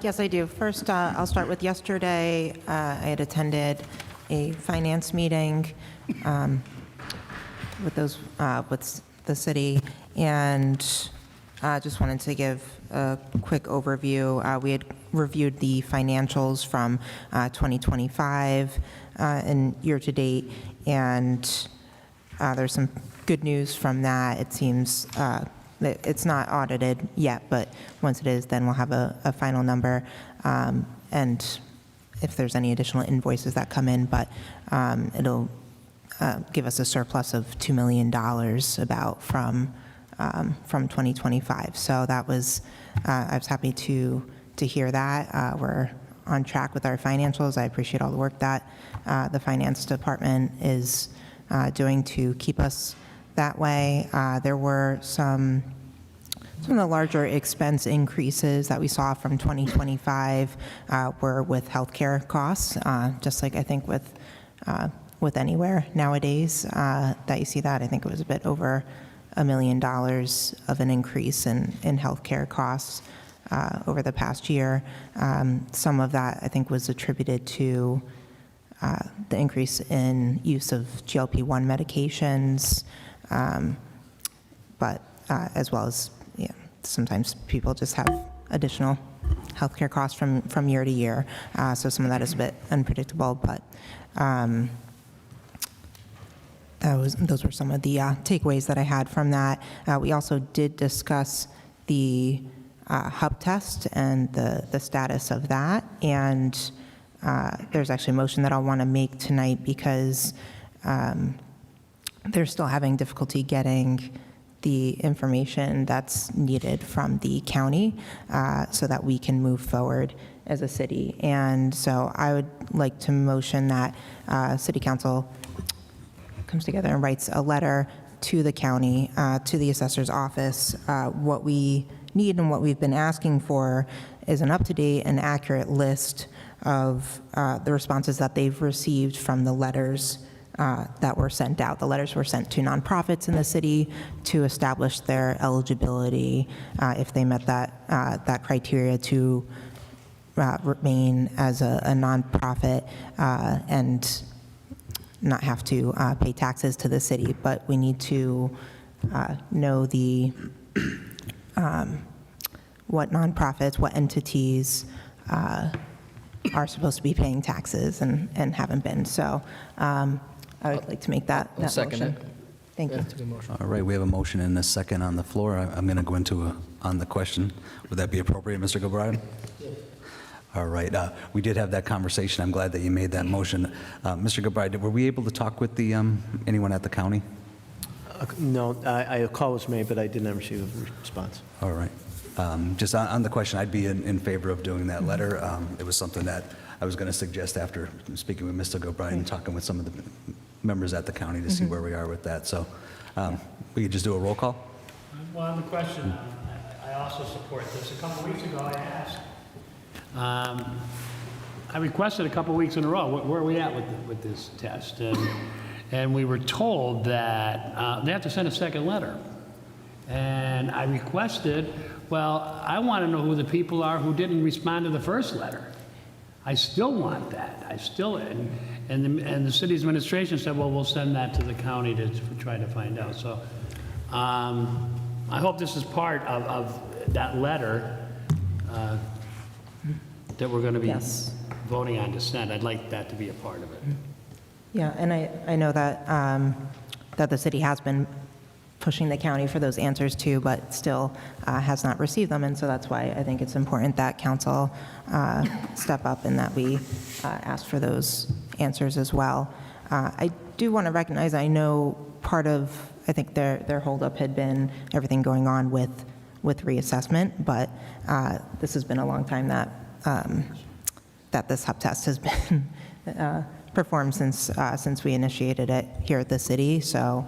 Yes, I do. First, I'll start with yesterday. I had attended a finance meeting with the city, and just wanted to give a quick overview. We had reviewed the financials from 2025 and year-to-date, and there's some good news from that. It seems it's not audited yet, but once it is, then we'll have a final number, and if there's any additional invoices that come in, but it'll give us a surplus of $2 million about from 2025. So that was, I was happy to hear that. We're on track with our financials. I appreciate all the work that the finance department is doing to keep us that way. There were some of the larger expense increases that we saw from 2025 were with healthcare costs, just like I think with anywhere nowadays that you see that. I think it was a bit over $1 million of an increase in healthcare costs over the past year. Some of that I think was attributed to the increase in use of GLP-1 medications, but as well as sometimes people just have additional healthcare costs from year to year. So some of that is a bit unpredictable, but those were some of the takeaways that I had from that. We also did discuss the hub test and the status of that, and there's actually a motion that I'll want to make tonight because they're still having difficulty getting the information that's needed from the county so that we can move forward as a city. And so I would like to motion that City Council comes together and writes a letter to the county, to the assessor's office. What we need and what we've been asking for is an up-to-date and accurate list of the responses that they've received from the letters that were sent out. The letters were sent to nonprofits in the city to establish their eligibility if they met that criteria to remain as a nonprofit and not have to pay taxes to the city. But we need to know what nonprofits, what entities are supposed to be paying taxes and haven't been. So I would like to make that motion. Thank you. All right, we have a motion and a second on the floor. I'm going to go into on the question. Would that be appropriate, Mr. Gilbride? All right, we did have that conversation. I'm glad that you made that motion. Mr. Gilbride, were we able to talk with anyone at the county? No, a call was made, but I did not receive a response. All right. Just on the question, I'd be in favor of doing that letter. It was something that I was going to suggest after speaking with Mr. Gilbride and talking with some of the members at the county to see where we are with that. So we could just do a roll call? Well, on the question, I also support this. A couple weeks ago, I asked. I requested a couple weeks in a row, where are we at with this test? And we were told that they have to send a second letter. And I requested, well, I want to know who the people are who didn't respond to the first letter. I still want that. And the city's administration said, well, we'll send that to the county to try to find out. So I hope this is part of that letter that we're going to be voting on to send. I'd like that to be a part of it. Yeah, and I know that that the city has been pushing the county for those answers too, but still has not received them, and so that's why I think it's important that council step up and that we ask for those answers as well. I do want to recognize, I know part of, I think their holdup had been everything going on with reassessment, but this has been a long time that that this hub test has been performed since we initiated it here at the city. So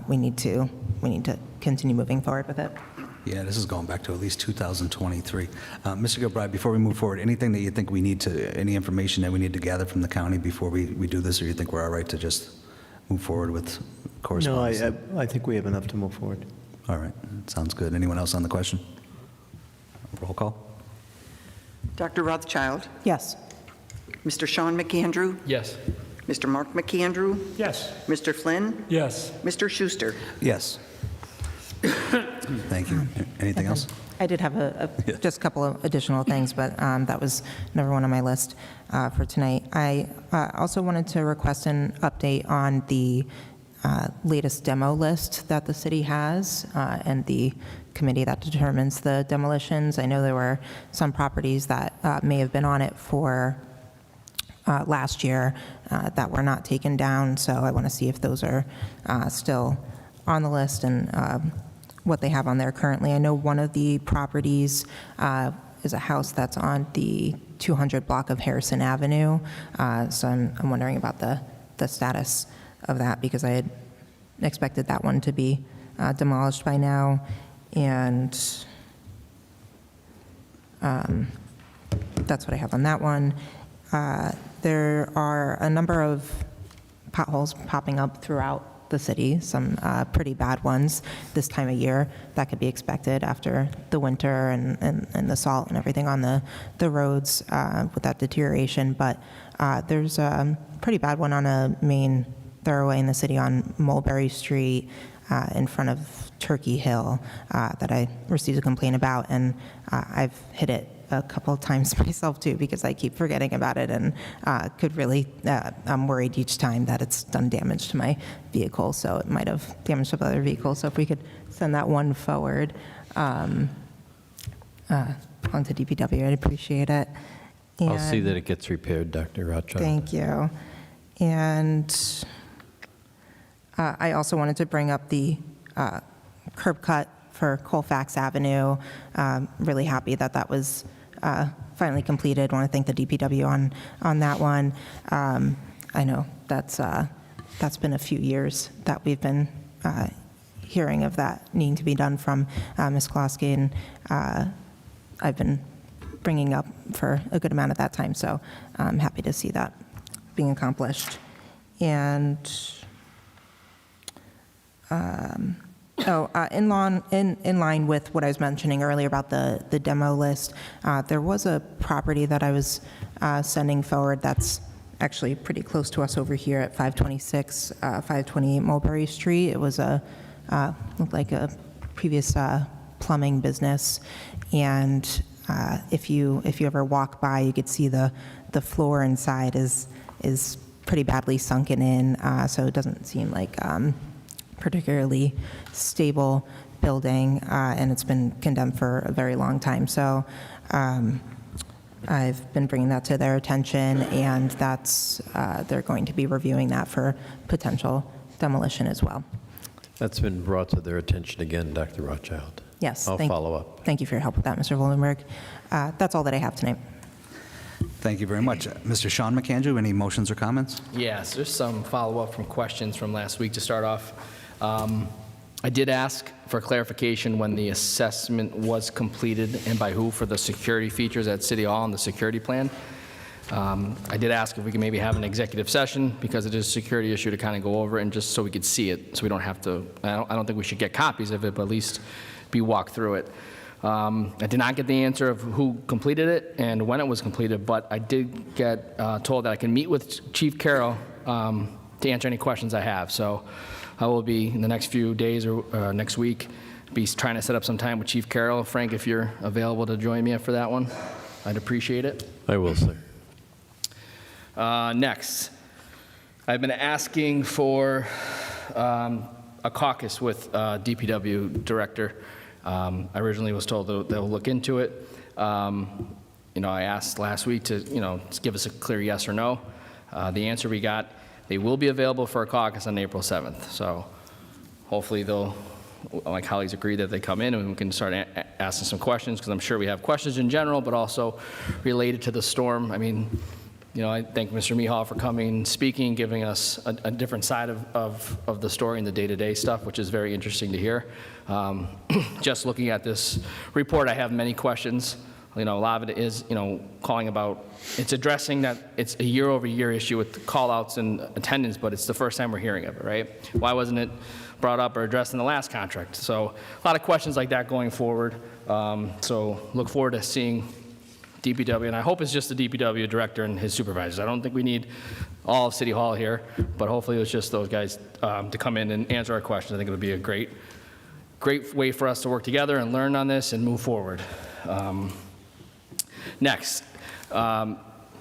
we need to continue moving forward with it. Yeah, this is going back to at least 2023. Mr. Gilbride, before we move forward, anything that you think we need to, any information that we need to gather from the county before we do this, or you think we're all right to just move forward with correspondence? No, I think we have enough to move forward. All right, sounds good. Anyone else on the question? Roll call. Dr. Rothchild? Yes. Mr. Sean McAndrew? Yes. Mr. Mark McAndrew? Yes. Mr. Flynn? Yes. Mr. Schuster? Yes. Thank you. Anything else? I did have just a couple of additional things, but that was number one on my list for tonight. I also wanted to request an update on the latest demo list that the city has and the committee that determines the demolitions. I know there were some properties that may have been on it for last year that were not taken down, so I want to see if those are still on the list and what they have on there currently. I know one of the properties is a house that's on the 200 block of Harrison Avenue, so I'm wondering about the status of that, because I had expected that one to be demolished by now, and that's what I have on that one. There are a number of potholes popping up throughout the city, some pretty bad ones this time of year. That could be expected after the winter and the salt and everything on the roads with that deterioration. But there's a pretty bad one on a main thoroughway in the city on Mulberry Street in front of Turkey Hill that I received a complaint about, and I've hit it a couple of times myself too, because I keep forgetting about it, and could really, I'm worried each time that it's done damage to my vehicle, so it might have damaged other vehicles. So if we could send that one forward onto DPW, I'd appreciate it. I'll see that it gets repaired, Dr. Rothchild. Thank you. And I also wanted to bring up the curb cut for Colfax Avenue. Really happy that that was finally completed. Want to thank the DPW on that one. I know that's been a few years that we've been hearing of that needing to be done from Ms. Klosky, and I've been bringing up for a good amount of that time, so I'm happy to see that being accomplished. And in line with what I was mentioning earlier about the demo list, there was a property that I was sending forward that's actually pretty close to us over here at 526, 528 Mulberry Street. It was looked like a previous plumbing business, and if you ever walk by, you could see the floor inside is pretty badly sunken in, so it doesn't seem like particularly stable building, and it's been condemned for a very long time. So I've been bringing that to their attention, and that's they're going to be reviewing that for potential demolition as well. That's been brought to their attention again, Dr. Rothchild. Yes. I'll follow up. Thank you for your help with that, Mr. Voldenberg. That's all that I have tonight. Thank you very much. Mr. Sean McAndrew, any motions or comments? Yes, there's some follow-up from questions from last week to start off. I did ask for clarification when the assessment was completed and by who for the security features at City Hall and the security plan. I did ask if we could maybe have an executive session because it is a security issue to kind of go over it and just so we could see it, so we don't have to, I don't think we should get copies of it, but at least be walked through it. I did not get the answer of who completed it and when it was completed, but I did get told that I can meet with Chief Carroll to answer any questions I have. So I will be, in the next few days or next week, be trying to set up some time with Chief Carroll. Frank, if you're available to join me for that one, I'd appreciate it. I will, sir. Next, I've been asking for a caucus with DPW director. I originally was told they'll look into it. I asked last week to, give us a clear yes or no. The answer we got, they will be available for a caucus on April 7th. So hopefully my colleagues agree that they come in and we can start asking some questions, because I'm sure we have questions in general, but also related to the storm. I mean, I thank Mr. Mihal for coming, speaking, giving us a different side of the story and the day-to-day stuff, which is very interesting to hear. Just looking at this report, I have many questions. A lot of it is, calling about, it's addressing that it's a year-over-year issue with call-outs and attendance, but it's the first time we're hearing of it, right? Why wasn't it brought up or addressed in the last contract? So a lot of questions like that going forward. So look forward to seeing DPW, and I hope it's just the DPW director and his supervisors. I don't think we need all of City Hall here, but hopefully it's just those guys to come in and answer our questions. I think it would be a great way for us to work together and learn on this and move forward. Next, Mr.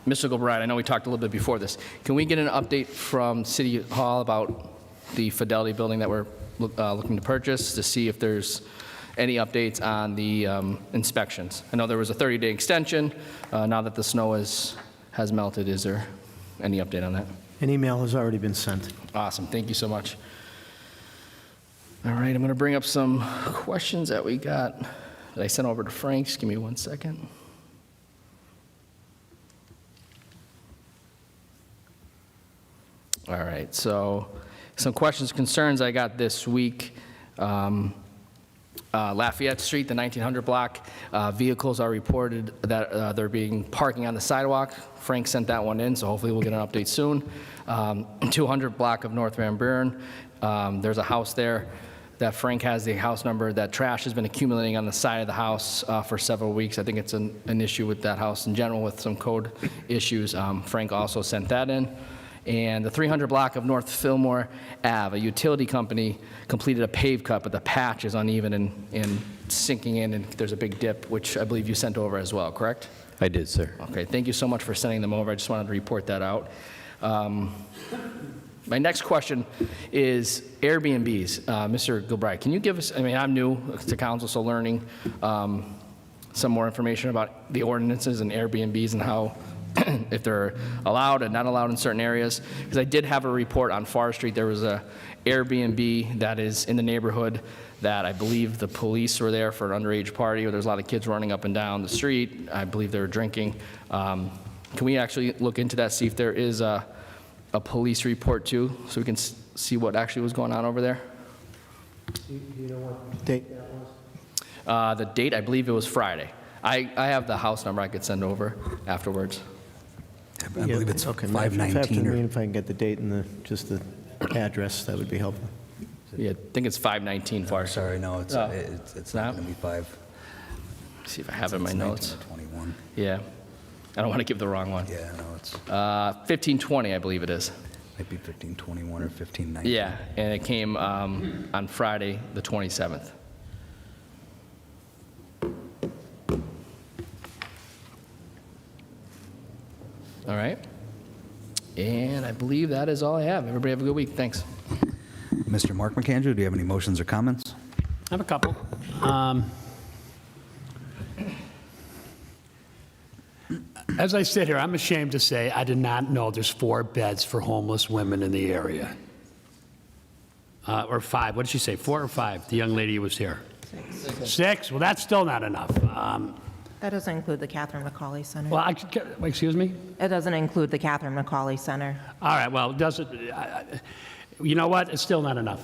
Gilbride, I know we talked a little bit before this. Can we get an update from City Hall about the Fidelity building that we're looking to purchase, to see if there's any updates on the inspections? I know there was a 30-day extension. Now that the snow has melted, is there any update on that? An email has already been sent. Awesome. Thank you so much. All right, I'm going to bring up some questions that we got that I sent over to Frank. Just give me 1 second. All right, so some questions, concerns I got this week. Lafayette Street, the 1900 block, vehicles are reported that they're being parking on the sidewalk. Frank sent that one in, so hopefully we'll get an update soon. 200 block of North Van Buren, there's a house there that Frank has the house number. That trash has been accumulating on the side of the house for several weeks. I think it's an issue with that house in general with some code issues. Frank also sent that in. And the 300 block of North Fillmore Ave, a utility company completed a pave cut, but the patch is uneven and sinking in, and there's a big dip, which I believe you sent over as well, correct? I did, sir. Okay, thank you so much for sending them over. I just wanted to report that out. My next question is Airbnbs. Mr. Gilbride, can you give us, I'm new to council, so learning some more information about the ordinances and Airbnbs and how, if they're allowed and not allowed in certain areas. Because I did have a report on Far Street. There was a Airbnb that is in the neighborhood that I believe the police were there for an underage party, where there's a lot of kids running up and down the street. I believe they were drinking. Can we actually look into that, see if there is a police report too, so we can see what actually was going on over there? Do you know what date that was? The date, I believe it was Friday. I have the house number I could send over afterwards. I believe it's okay. 519. If I can get the date and just the address, that would be helpful. Yeah, I think it's 519 Far. Sorry, no, it's not going to be 5. See if I have it in my notes. 21. Yeah, I don't want to give the wrong one. Yeah, no, it's 1520, I believe it is. might be 1521 or 1519. Yeah, and it came on Friday, the 27th. All right. And I believe that is all I have. Everybody have a good week. Thanks. Mr. Mark McAndrew, do you have any motions or comments? I have a couple. As I sit here, I'm ashamed to say I did not know there's 4 beds for homeless women in the area. or 5. What did she say, 4 or 5? The young lady who was here. 6. Well, that's still not enough. That doesn't include the Catherine McCauley Center. Well, excuse me? It doesn't include the Catherine McCauley Center. All right, well, you know what? It's still not enough.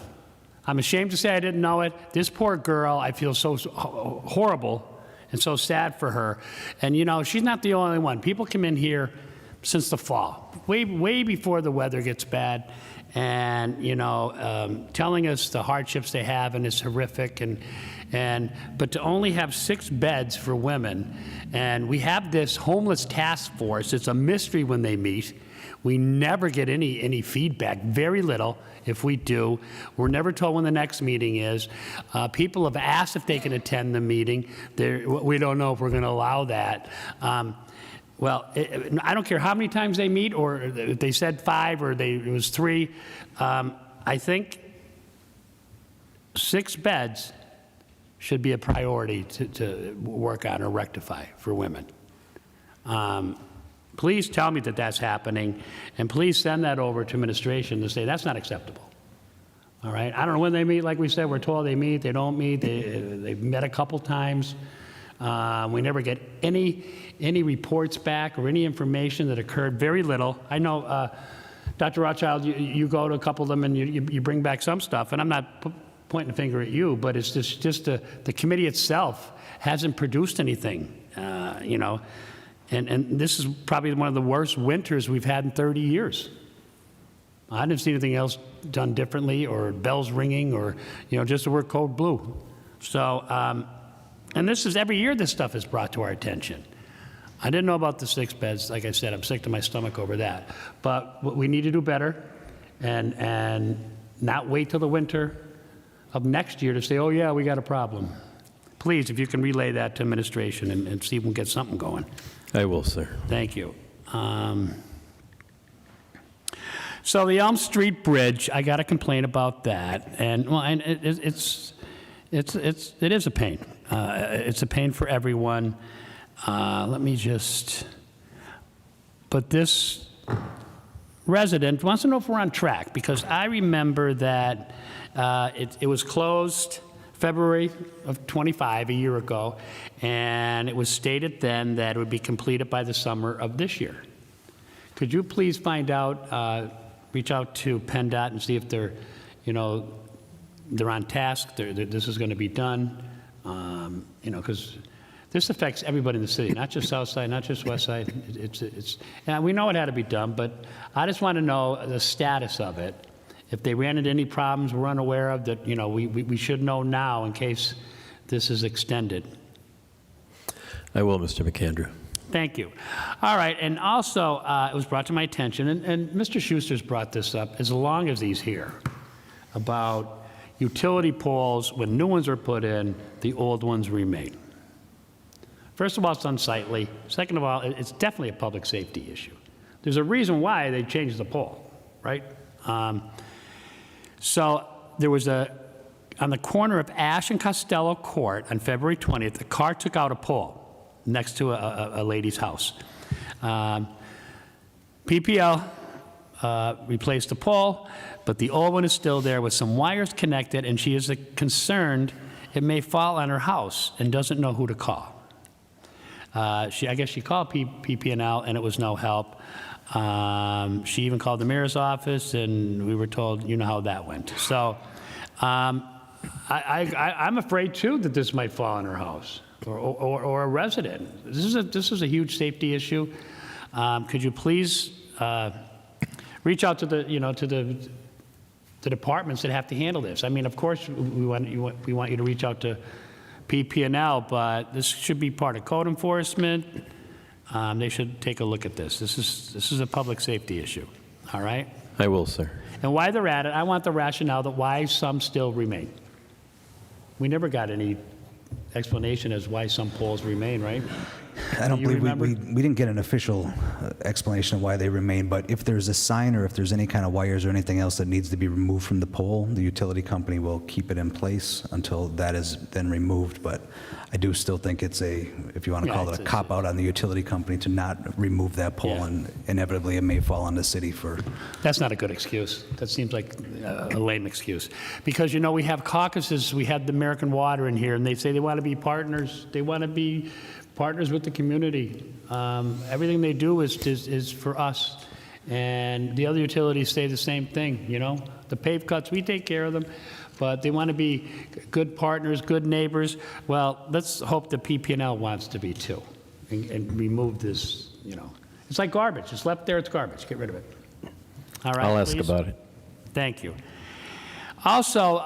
I'm ashamed to say I didn't know it. This poor girl, I feel so horrible and so sad for her. And, you know, she's not the only one. People come in here since the fall, way before the weather gets bad, and, you know, telling us the hardships they have, and it's horrific. But to only have 6 beds for women, and we have this homeless task force, it's a mystery when they meet. We never get any feedback, very little. If we do, we're never told when the next meeting is. People have asked if they can attend the meeting. We don't know if we're going to allow that. Well, I don't care how many times they meet, or if they said 5 or it was 3. I think 6 beds should be a priority to work on or rectify for women. Please tell me that that's happening, and please send that over to administration to say that's not acceptable. All right? I don't know when they meet. Like we said, we're told they meet, they don't meet. They've met a couple times. We never get any reports back or any information that occurred. Very little. I know, Dr. Rothchild, you go to a couple of them and you bring back some stuff, and I'm not pointing a finger at you, but it's just the committee itself hasn't produced anything, you know. And this is probably one of the worst winters we've had in 30 years. I didn't see anything else done differently, or bells ringing, or, you know, just the word code blue. So, and this is every year this stuff is brought to our attention. I didn't know about the 6 beds. Like I said, I'm sick to my stomach over that. But we need to do better, and not wait till the winter of next year to say, oh yeah, we got a problem. Please, if you can relay that to administration and see if we can get something going. I will, sir. Thank you. So the Elm Street Bridge, I got to complain about that, and well, and it is a pain. It's a pain for everyone. Let me just. But this resident wants to know if we're on track, because I remember that it was closed February of 25, a year ago, and it was stated then that it would be completed by the summer of this year. Could you please find out, reach out to PennDOT and see if they're, you know, they're on task, this is going to be done, you know, because this affects everybody in the city, not just South Side, not just West Side. And we know it had to be done, but I just want to know the status of it. If they ran into any problems we're unaware of, that, you know, we should know now in case this is extended. I will, Mr. McAndrew. Thank you. All right, and also it was brought to my attention, and Mr. Schuster's brought this up as long as he's here, about utility poles, when new ones are put in, the old ones remain. First of all, it's unsightly. Second of all, it's definitely a public safety issue. There's a reason why they changed the pole, right? So there was on the corner of Ash and Costello Court on February 20th, a car took out a pole next to a lady's house. PPL replaced the pole, but the old one is still there with some wires connected, and she is concerned it may fall on her house and doesn't know who to call. I guess she called PP&L, and it was no help. She even called the mayor's office, and we were told, you know how that went. So I'm afraid, too, that this might fall on her house or a resident. This is a huge safety issue. Could you please reach out to the departments that have to handle this? I mean, of course, we want you to reach out to PP&L, but this should be part of code enforcement. They should take a look at this. This is a public safety issue, all right? I will, sir. And why they're at it, I want the rationale that why some still remain. We never got any explanation as why some poles remain, right? I don't You believe remember? we didn't get an official explanation of why they remain, but if there's a sign or if there's any kind of wires or anything else that needs to be removed from the pole, the utility company will keep it in place until that is then removed. But I do still think it's if you want to call it a cop-out on the utility company to not remove that pole, and inevitably it may fall on the city for... That's not a good excuse. That seems like a lame excuse. Because, we have caucuses, we had the American Water in here, and they say they want to be partners. They want to be partners with the community. Everything they do is for us. And the other utilities say the same thing, The pave cuts, we take care of them, but they want to be good partners, good neighbors. Well, let's hope the PP&L wants to be too, and remove this, It's like garbage. It's left there, it's garbage. Get rid of it. All right, I'll ask please? about it. Thank you. Also,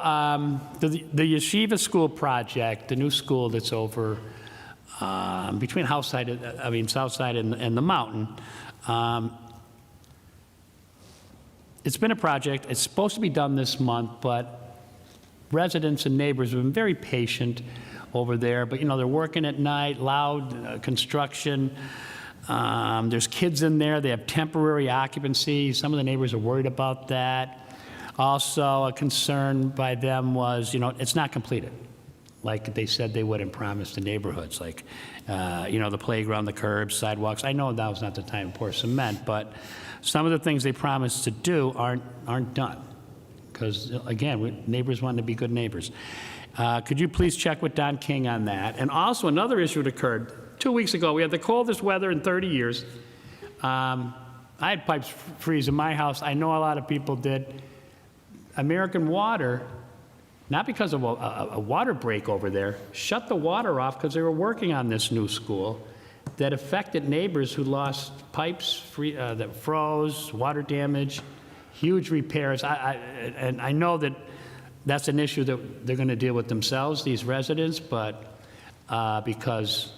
the Yeshiva School project, the new school that's over between Southside and the Mountain. It's been a project. It's supposed to be done this month, but residents and neighbors have been very patient over there. But, they're working at night, loud construction. There's kids in there. They have temporary occupancy. Some of the neighbors are worried about that. Also, a concern by them was, it's not completed, like they said they would and promised the neighborhoods, like, the playground, the curbs, sidewalks. I know that was not the time to pour cement, but some of the things they promised to do aren't done. Because, again, neighbors want to be good neighbors. Could you please check with Don King on that? And also, another issue that occurred 2 weeks ago. We had the coldest weather in 30 years. I had pipes freeze in my house. I know a lot of people did. American Water, not because of a water break over there, shut the water off because they were working on this new school that affected neighbors who lost pipes that froze, water damage, huge repairs. And I know that that's an issue that they're going to deal with themselves, these residents, but because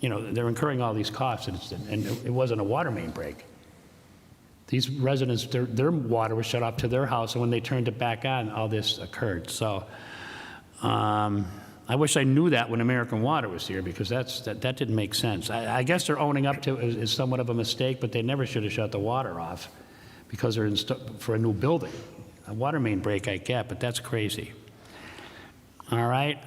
they're incurring all these costs, and it wasn't a water main break. These residents, their water was shut off to their house, and when they turned it back on, all this occurred. So I wish I knew that when American Water was here, because that didn't make sense. I guess they're owning up to it is somewhat of a mistake, but they never should have shut the water off because they're for a new building. A water main break I get, but that's crazy. All right.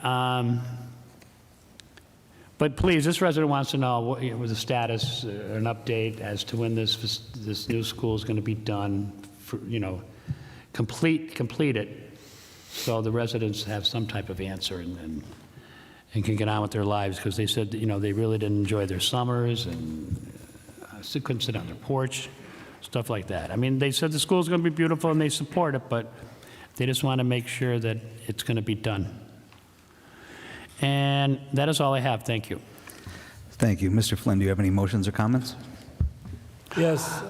But please, this resident wants to know what the status, an update as to when this new school is going to be done, complete it, so the residents have some type of answer and can get on with their lives, because they said they really didn't enjoy their summers and couldn't sit on their porch, stuff like that. I mean, they said the school's going to be beautiful and they support it, but they just want to make sure that it's going to be done. And that is all I have. Thank you. Thank you. Mr. Flynn, do you have any motions or comments? Yes.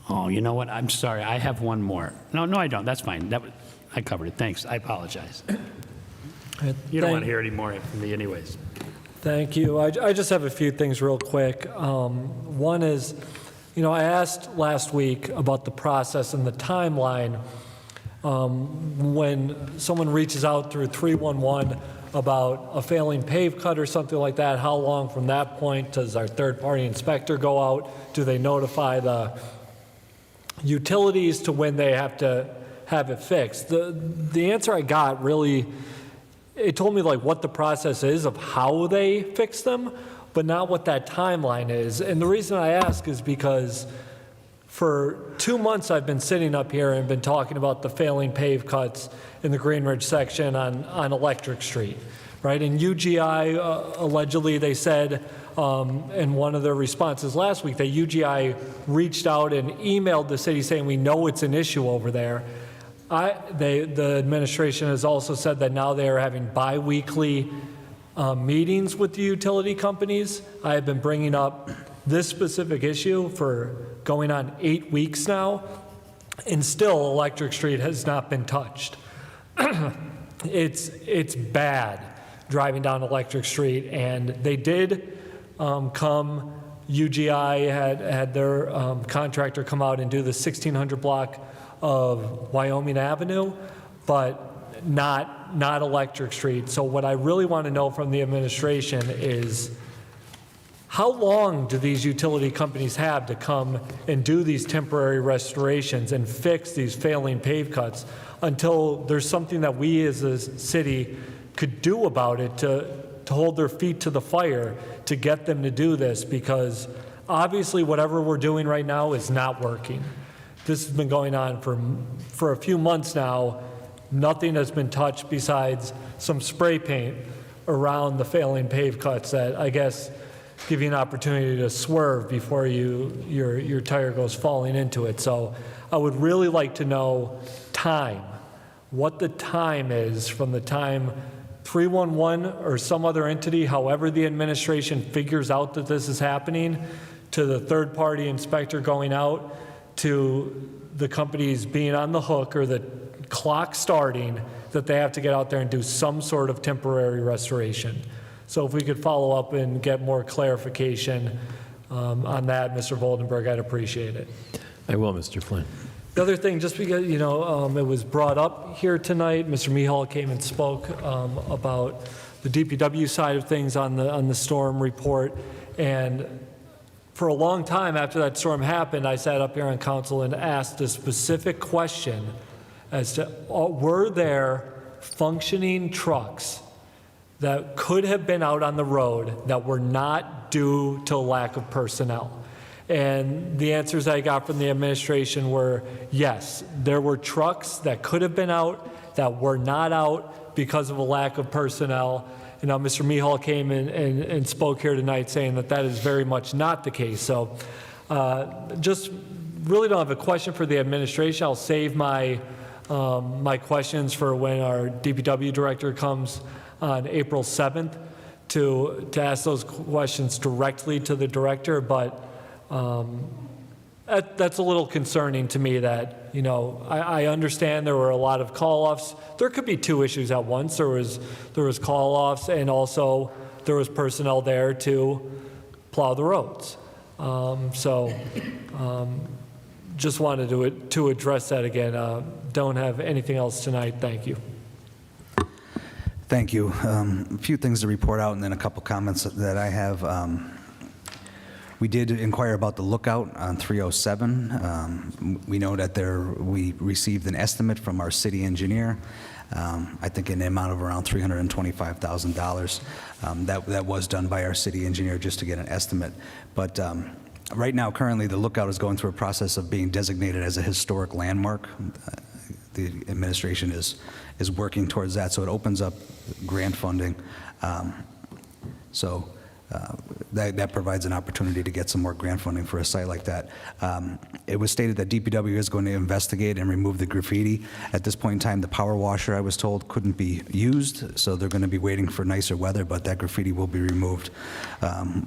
Oh, you know what? I'm sorry. I have one more. No, I don't. That's fine. I covered it. Thanks. I apologize. You don't want to hear any more from me anyways. Thank you. I just have a few things real quick. One is, I asked last week about the process and the timeline when someone reaches out through 311 about a failing pave cut or something like that. How long from that point does our third-party inspector go out? Do they notify the utilities to when they have to have it fixed? The answer I got really, it told me like what the process is of how they fix them, but not what that timeline is. And the reason I ask is because for 2 months I've been sitting up here and been talking about the failing pave cuts in the Greenridge section on Electric Street, right? And UGI, allegedly they said in one of their responses last week that UGI reached out and emailed the city saying, we know it's an issue over there. The administration has also said that now they are having bi-weekly meetings with the utility companies. I have been bringing up this specific issue for going on 8 weeks now, and still Electric Street has not been touched. It's bad driving down Electric Street, and they did come, UGI had their contractor come out and do the 1600 block of Wyoming Avenue, but not not electric street. So what I really want to know from the administration is, how long do these utility companies have to come and do these temporary restorations and fix these failing pave cuts until there's something that we as a city could do about it to hold their feet to the fire to get them to do this? Because obviously whatever we're doing right now is not working. This has been going on for a few months now. Nothing has been touched besides some spray paint around the failing pave cuts that I guess give you an opportunity to swerve before your tire goes falling into it. So I would really like to know time, what the time is from the time 311 or some other entity, however the administration figures out that this is happening, to the third-party inspector going out, to the companies being on the hook or the clock starting, that they have to get out there and do some sort of temporary restoration. So if we could follow up and get more clarification on that, Mr. Voldenberg, I'd appreciate it. I will, Mr. Flynn. The other thing, just because, it was brought up here tonight, Mr. Mihal came and spoke about the DPW side of things on the storm report. And for a long time after that storm happened, I sat up here on council and asked a specific question as to, were there functioning trucks that could have been out on the road that were not due to lack of personnel? And the answers I got from the administration were, yes, there were trucks that could have been out that were not out because of a lack of personnel. And now Mr. Mihal came in and spoke here tonight saying that that is very much not the case. So just really don't have a question for the administration. I'll save my questions for when our DPW director comes on April 7th to ask those questions directly to the director. But that's a little concerning to me that, I understand there were a lot of call-offs. There could be two issues at once. There was call-offs, and also there was personnel there to plow the roads. Just wanted to address that again. Don't have anything else tonight. Thank you. Thank you. A few things to report out and then a couple comments that I have. We did inquire about the lookout on 307. We know that we received an estimate from our city engineer, I think in the amount of around $325,000. That was done by our city engineer just to get an estimate. But right now, currently, the lookout is going through a process of being designated as a historic landmark. The administration is working towards that, so it opens up grant funding. That provides an opportunity to get some more grant funding for a site like that. It was stated that DPW is going to investigate and remove the graffiti. At this point in time, the power washer, I was told, couldn't be used, so they're going to be waiting for nicer weather, but that graffiti will be removed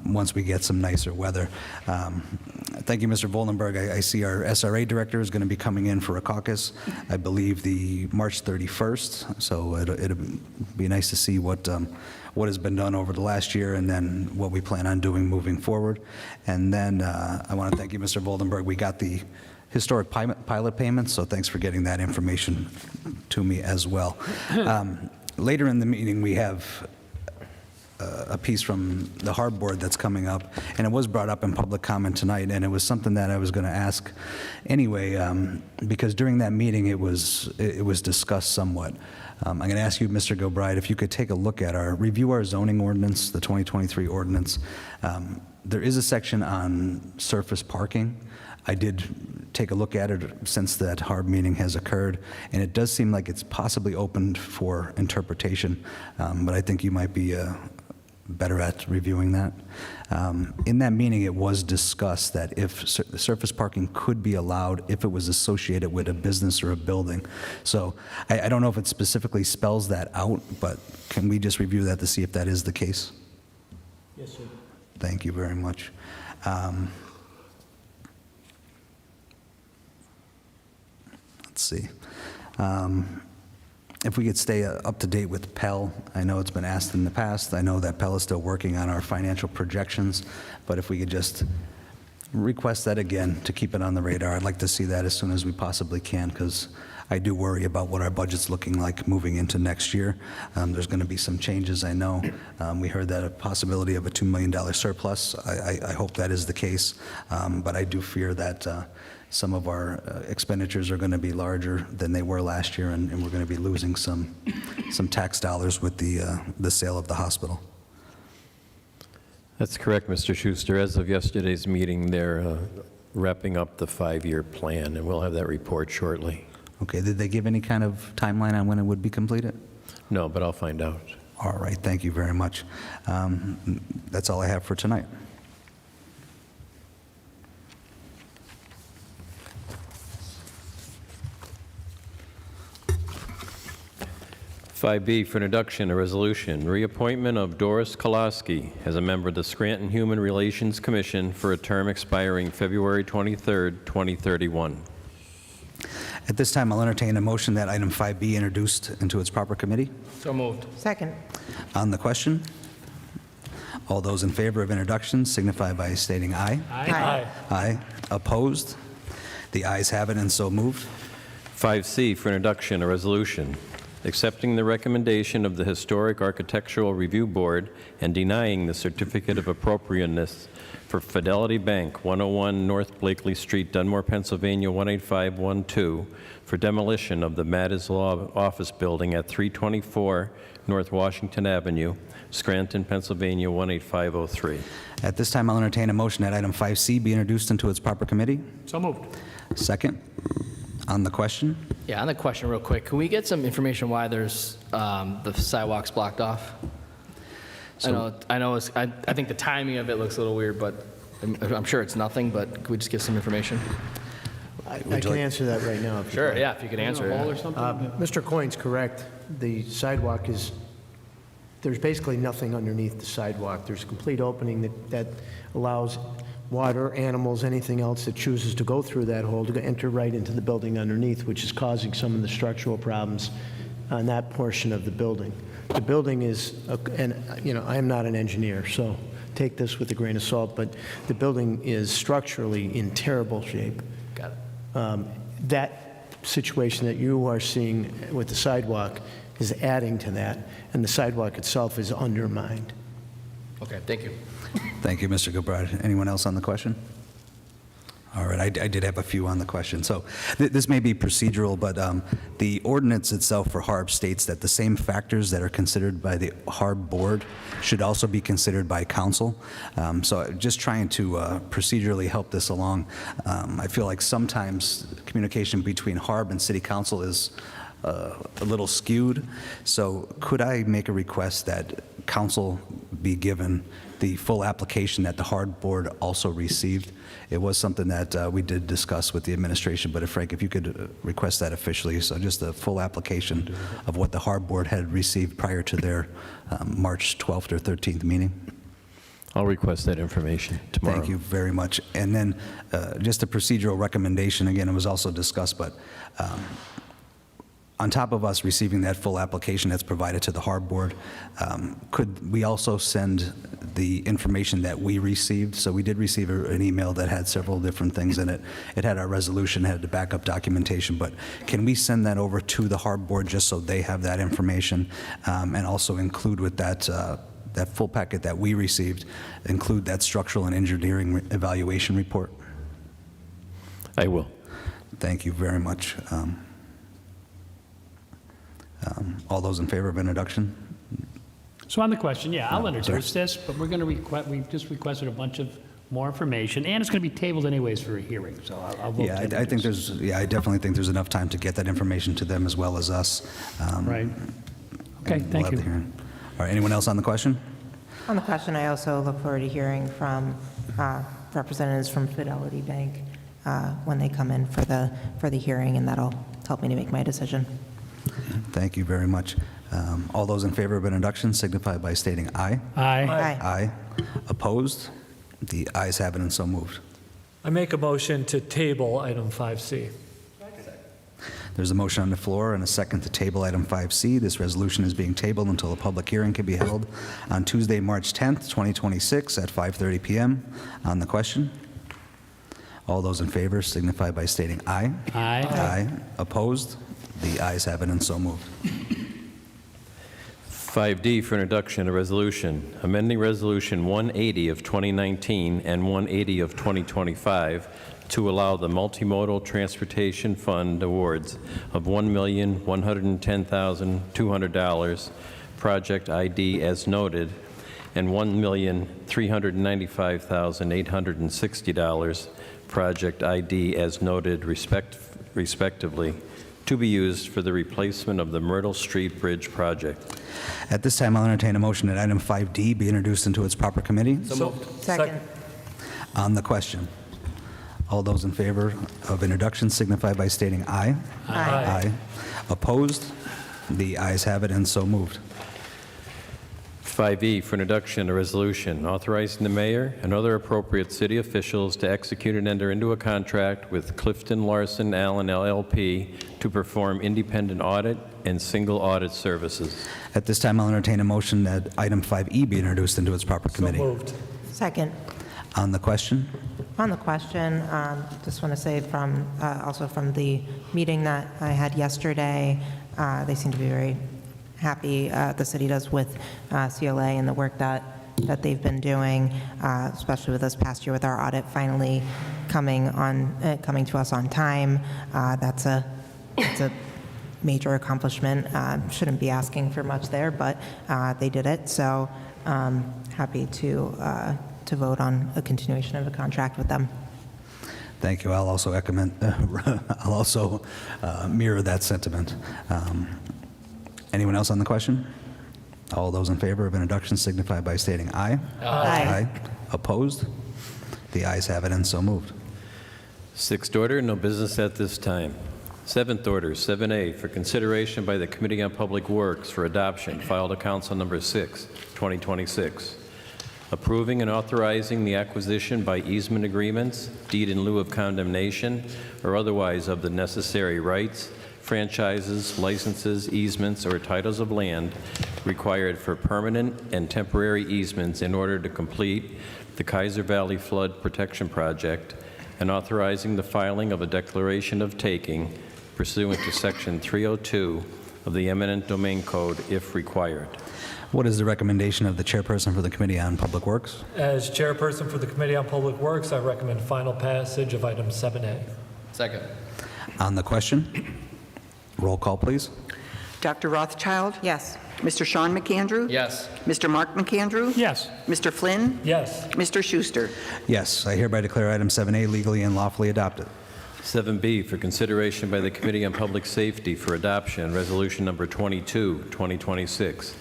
once we get some nicer weather. Thank you, Mr. Voldenberg. I see our SRA director is going to be coming in for a caucus, I believe the March 31st, so it'll be nice to see what has been done over the last year and then what we plan on doing moving forward. And then I want to thank you, Mr. Voldenberg. We got the historic pilot payments, so thanks for getting that information to me as well. Later in the meeting, we have a piece from the Harbor Board that's coming up, and it was brought up in public comment tonight, and it was something that I was going to ask anyway, because during that meeting it was discussed somewhat. I'm going to ask you, Mr. Gilbride, if you could take a look at review our zoning ordinance, the 2023 ordinance. There is a section on surface parking. I did take a look at it since that HARB meeting has occurred, and it does seem like it's possibly opened for interpretation, but I think you might be better at reviewing that. In that meeting, it was discussed that if surface parking could be allowed if it was associated with a business or a building. So I don't know if it specifically spells that out, but can we just review that to see if that is the case? Yes, sir. Thank you very much. Let's see. If we could stay up to date with Pell, I know it's been asked in the past. I know that Pell is still working on our financial projections, but if we could just request that again to keep it on the radar. I'd like to see that as soon as we possibly can, because I do worry about what our budget's looking like moving into next year. There's going to be some changes, I know. We heard that a possibility of a $2 million surplus. I hope that is the case, but I do fear that some of our expenditures are going to be larger than they were last year, and we're going to be losing some tax dollars with the sale of the hospital. That's correct, Mr. Schuster. As of yesterday's meeting, they're wrapping up the 5-year plan, and we'll have that report shortly. Okay, did they give any kind of timeline on when it would be completed? No, but I'll find out. All right, thank you very much. That's all I have for tonight. B for introduction, a resolution, reappointment of Doris Kolaski as a member of the Scranton Human Relations Commission for a term expiring February 23rd, 2031. At this time, I'll entertain a motion that item 5B introduced into its proper committee. So moved. Second. On the question, all those in favor of introduction signify by stating aye. Aye. Aye. Opposed? The ayes have it and so moved. 5C for introduction, a resolution, accepting the recommendation of the Historic Architectural Review Board and denying the certificate of appropriateness for Fidelity Bank, 101 North Blakely Street, Dunmore, Pennsylvania, 18512, for demolition of the Matters Law Office Building at 324 North Washington Avenue, Scranton, Pennsylvania, 18503. At this time, I'll entertain a motion that item 5C be introduced into its proper committee. So moved. Second. On the question? Yeah, on the question real quick, can we get some information why there's the sidewalks blocked off? I know. I think the timing of it looks a little weird, but I'm sure it's nothing. But could we just get some information? I can answer that right now. If Sure. Yeah, if you could answer it. Or something? Mr. Coyne's correct. The sidewalk there's basically nothing underneath the sidewalk. There's a complete opening that allows water, animals, anything else that chooses to go through that hole to enter right into the building underneath, which is causing some of the structural problems on that portion of the building. The building is, and I am not an engineer, so take this with a grain of salt, but the building is structurally in terrible shape. Got it. That situation that you are seeing with the sidewalk is adding to that, and the sidewalk itself is undermined. Okay, thank you. Thank you, Mr. Gilbride. Anyone else on the question? All right, I did have a few on the question. So this may be procedural, but the ordinance itself for HARB states that the same factors that are considered by the HARB board should also be considered by council. So just trying to procedurally help this along, I feel like sometimes communication between HARB and city council is a little skewed. So could I make a request that council be given the full application that the HARB board also received? It was something that we did discuss with the administration, but Frank, if you could request that officially, so just the full application of what the HARB board had received prior to their March 12th or 13th meeting. I'll request that information tomorrow. Thank you very much. And then just a procedural recommendation, again, it was also discussed, but on top of us receiving that full application that's provided to the HARB board, could we also send the information that we received? So we did receive an email that had several different things in it. It had our resolution, had the backup documentation, but can we send that over to the HARB board just so they have that information, and also include with that that full packet that we received, include that structural and engineering evaluation report? I will. Thank you very much. All those in favor of introduction? So on the question, yeah, I'll No, introduce this, but we're going to we just requested a bunch of more information, and it's going to be tabled anyways for a hearing, so I'll vote Yeah, to I think introduce. I definitely think there's enough time to get that information to them as well as us. Right. Okay, and we'll thank have you. the hearing. All right, anyone else on the question? On the question, I also look forward to hearing from representatives from Fidelity Bank when they come in for the hearing, and that'll help me to make my decision. Thank you very much. All those in favor of introduction signify by stating aye. Aye. Aye. Aye. Opposed? The ayes have it and so moved. I make a motion to table item 5C. There's a motion on the floor and a second to table item 5C. This resolution is being tabled until a public hearing can be held on Tuesday, March 10th, 2026 at 5:30 p.m. On the question, All those in favor signify by stating aye. Aye. Aye. Opposed? The ayes have it and so moved. 5D for introduction, a resolution amending Resolution 180 of 2019 and 180 of 2025 to allow the Multimodal Transportation Fund awards of $1,110,200 project ID as noted and $1,395,860 project ID as noted respectively to be used for the replacement of the Myrtle Street Bridge project. At this time, I'll entertain a motion that item 5D be introduced into its proper committee. So moved. Second. On the question, all those in favor of introduction signify by stating aye. Aye. Opposed? The ayes have it and so moved. 5E for introduction, a resolution authorizing the mayor and other appropriate city officials to execute and enter into a contract with Clifton Larson Allen LLP to perform independent audit and single audit services. At this time, I'll entertain a motion that item 5E be introduced into its proper committee. So moved. Second. On the question, On the question, just want to say from, also from the meeting that I had yesterday, they seem to be very happy, the city does with CLA and the work that they've been doing, especially with this past year with our audit finally coming to us on time. That's a major accomplishment. Shouldn't be asking for much there, but they did it. So happy to vote on a continuation of a contract with them. thank you. I'll also mirror that sentiment. Anyone else on the question? All those in favor of introduction signify by stating aye. Aye. Opposed? The ayes have it and so moved. Sixth order, no business at this time. Seventh order, 7A, for consideration by the Committee on Public Works for adoption, filed to Council Number 6, 2026. Approving and authorizing the acquisition by easement agreements, deed in lieu of condemnation, or otherwise of the necessary rights, franchises, licenses, easements, or titles of land required for permanent and temporary easements in order to complete the Kaiser Valley Flood Protection Project, and authorizing the filing of a declaration of taking pursuant to Section 302 of the Eminent Domain Code if required. What is the recommendation of the chairperson for the Committee on Public Works? As chairperson for the Committee on Public Works, I recommend final passage of item 7A. Second. On the question, roll call, please. Dr. Rothchild? Yes. Mr. Sean McAndrew? Yes. Mr. Mark McAndrew? Yes. Mr. Flynn? Yes. Mr. Schuster? Yes, I hereby declare item 7A legally and lawfully adopted. 7B, for consideration by the Committee on Public Safety for adoption, Resolution Number 22, 2026,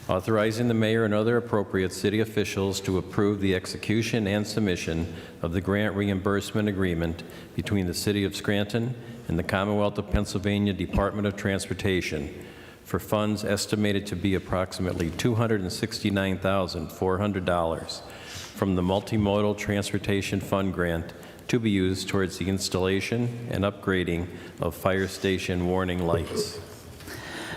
authorizing the mayor and other appropriate city officials to approve the execution and submission of the grant reimbursement agreement between the City of Scranton and the Commonwealth of Pennsylvania Department of Transportation for funds estimated to be approximately $269,400 from the Multimodal Transportation Fund grant to be used towards the installation and upgrading of fire station warning lights.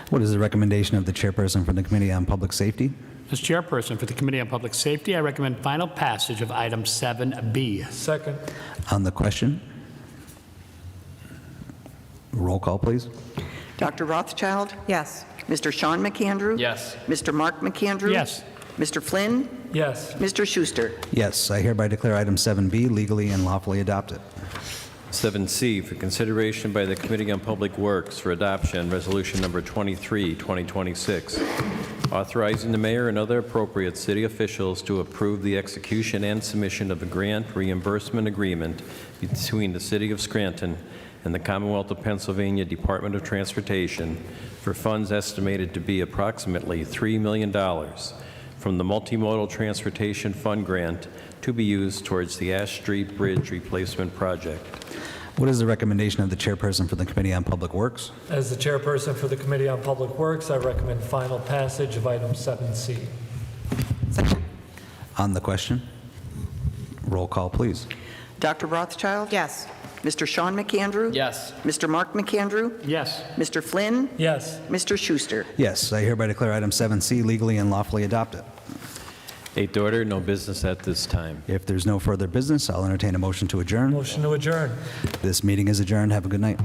What is the recommendation of the chairperson for the Committee on Public Safety? As chairperson for the Committee on Public Safety, I recommend final passage of item 7B. Second. On the question, roll call, please. Dr. Rothchild? Yes. Mr. Sean McAndrew? Yes. Mr. Mark McAndrew? Yes. Mr. Flynn? Yes. Mr. Schuster? Yes, I hereby declare item 7B legally and lawfully adopted. 7C, for consideration by the Committee on Public Works for adoption, Resolution Number 23, 2026, authorizing the mayor and other appropriate city officials to approve the execution and submission of a grant reimbursement agreement between the City of Scranton and the Commonwealth of Pennsylvania Department of Transportation for funds estimated to be approximately $3 million from the Multimodal Transportation Fund grant to be used towards the Ash Street Bridge Replacement Project. What is the recommendation of the chairperson for the Committee on Public Works? As the chairperson for the Committee on Public Works, I recommend final passage of item 7C. On the question, roll call, please. Dr. Rothchild? Yes. Mr. Sean McAndrew? Yes. Mr. Mark McAndrew? Yes. Mr. Flynn? Yes. Mr. Schuster? Yes, I hereby declare item 7C legally and lawfully adopted. Eighth order, no business at this time. If there's no further business, I'll entertain a motion to adjourn. Motion to adjourn. This meeting is adjourned. Have a good night.